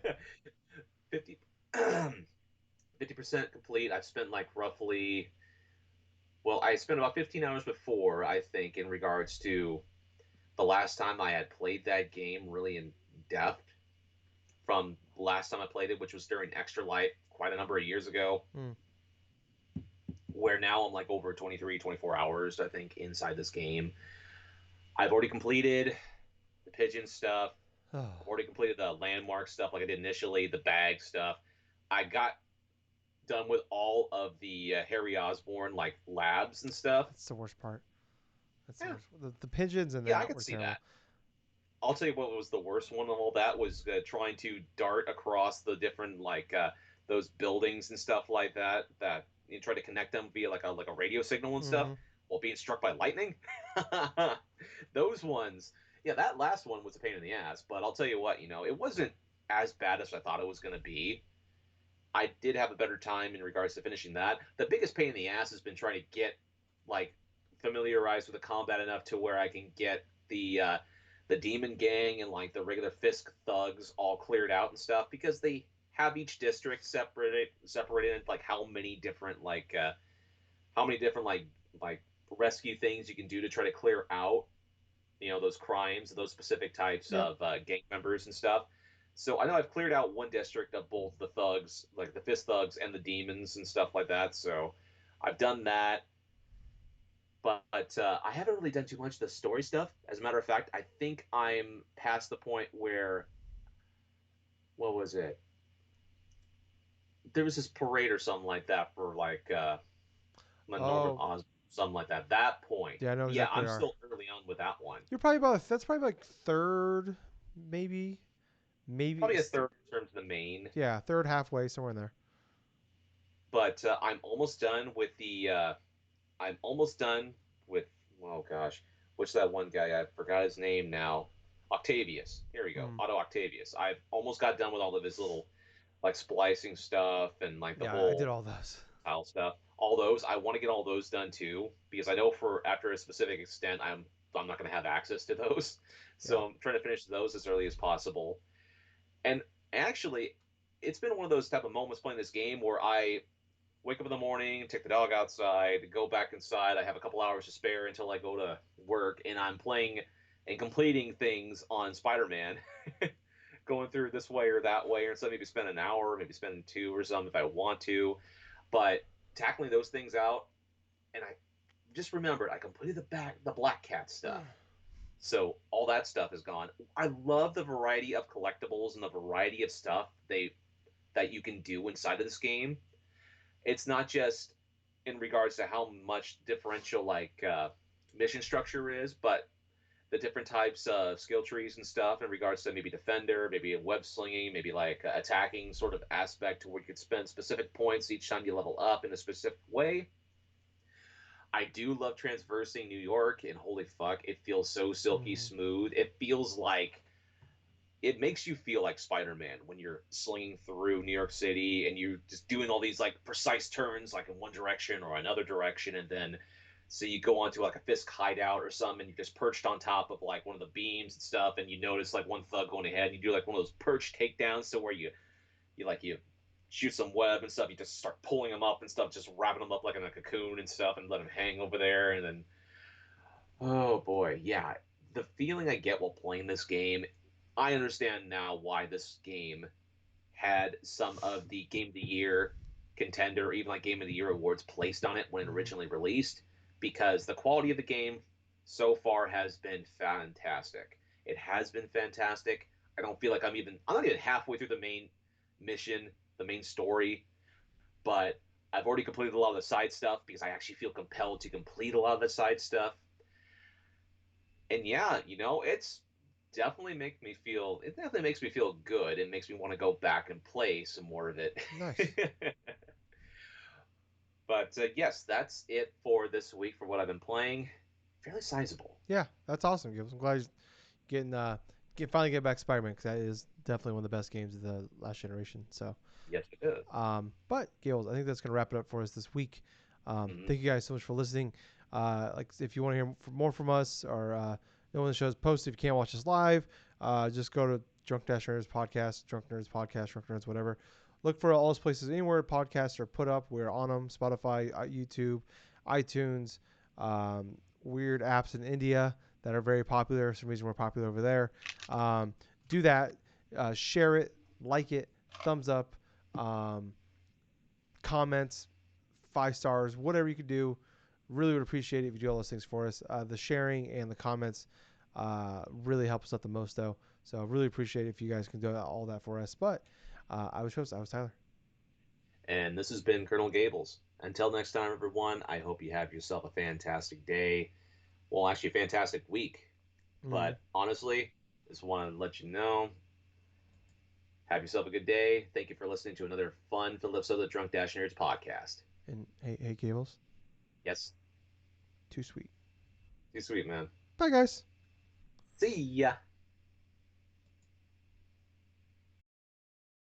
50 50% complete. I've spent like roughly, well, I spent about 15 hours before, I think, in regards to the last time I had played that game really in depth from the last time I played it, which was during Extra Life quite a number of years ago, Mm. where now I'm like over 23, 24 hours, I think, inside this game. I've already completed the pigeon stuff. Oh, I've already completed the landmark stuff like I did initially, the bag stuff. I got done with all of the Harry Osborn like labs and stuff. that's the worst part. That's the Yeah, worst. The pigeons and yeah, I that could were see terrible. that. I'll tell you what was the worst one of all that was trying to dart across the different those buildings and stuff like that. That you try to connect them via like a radio signal and stuff Mm-hmm. while being struck by lightning. Those ones, yeah, that last one was a pain in the ass. But I'll tell you what, it wasn't as bad as I thought it was going to be. I did have a better time in regards to finishing that. The biggest pain in the ass has been trying to get like familiarized with the combat enough to where I can get the demon gang and like the regular Fisk thugs all cleared out and stuff because they have each district separated into like how many different like rescue things you can do to try to clear out those crimes, those specific types Yep. of gang members and stuff. So I know I've cleared out one district of both the thugs, like the fist thugs, and the demons and stuff like that. So I've done that, but I haven't really done too much of the story stuff. As a matter of fact, I think I'm past the point where what was it? There was this parade or something like that for like Norman Oh, Osborn, something like that. That point, yeah, I know yeah, exactly I'm where you are. still early on with that one. You're probably about that's probably like third, maybe, maybe. Probably a third in terms of the main. Yeah, third halfway somewhere in there. But I'm almost done with the. I'm almost done with. Oh gosh, what's that one guy? I forgot his name now. Octavius. Here we go. Hmm. Otto Octavius. I've almost got done with all of his little like splicing stuff and like the Yeah, I did whole all those. tile stuff. All those. I want to get all those done too because I know for after a specific extent I'm not going to have access to those. Yeah. So I'm trying to finish those as early as possible. And actually, it's been one of those type of moments playing this game where I wake up in the morning, take the dog outside, go back inside. I have a couple hours to spare until I go to work, and I'm playing and completing things on Spider-Man, going through this way or that way, or so maybe spend an hour, maybe spend two or something if I want to. But tackling those things out, and I just remembered I completed the Black Cat stuff. So all that stuff is gone. I love the variety of collectibles and the variety of stuff that you can do inside of this game. It's not just in regards to how much differential mission structure is, but the different types of skill trees and stuff in regards to maybe defender, maybe a web slinging, maybe like attacking sort of aspect to where you could spend specific points each time you level up in a specific way. I do love traversing New York, and holy fuck, it feels so silky Mm-hmm. smooth. It feels like it makes you feel like Spider-Man when you're slinging through New York City and you're just doing all these like precise turns like in one direction or another direction and then so you go onto like a Fisk hideout or something and you're just perched on top of like one of the beams and stuff and you notice like one thug going ahead and you do like one of those perch takedowns to where you shoot some web and stuff, you just start pulling them up and stuff, just wrapping them up like in a cocoon and stuff and let them hang over there and then oh boy, yeah. The feeling I get while playing this game, I understand now why this game had some of the Game of the Year contender, even like Game of the Year awards placed on it when it Mm-hmm. originally released, because the quality of the game so far has been fantastic. It has been fantastic. I don't feel like I'm not even halfway through the main mission, the main story, but I've already completed a lot of the side stuff because I actually feel compelled to complete a lot of the side stuff and yeah, it definitely makes me feel good. It makes me want to go back and play some more of it. Nice. But yes, that's it for this week for what I've been playing. Fairly sizable. Yeah, that's awesome, Gibbs. I'm glad you're getting finally get back Spider-Man because that is definitely one of the best games of the last generation. So, Yes, it is. but Gills, I think that's gonna wrap it up for us this week. Mm-hmm. Thank you guys so much for listening. Like if you want to hear more from us or know when the show's posted, if you can't watch us live, just go to Drunk Nerds podcast, Drunk Nerds, whatever. Look for all those places anywhere podcasts are put up. We're on them: Spotify, YouTube, iTunes, weird apps in India that are very popular. For some reason, we're popular over there. Um, do that. Share it, like it, thumbs up, um, comments, 5 stars, whatever you could do. Really would appreciate it if you do all those things for us. The sharing and the comments Really helps us out the most, though. So I really appreciate it if you guys can do all that for us. But I was host. I was Tyler. And this has been Colonel Gables. Until next time, everyone, I hope you have yourself a fantastic day. Well, actually, a fantastic week. Mm. But honestly, just wanted to let you know, have yourself a good day. Thank you for listening to another fun filled episode of the Drunk Nerds podcast. And hey, Gables, Yes, too sweet. too sweet, man. Bye, guys. See ya.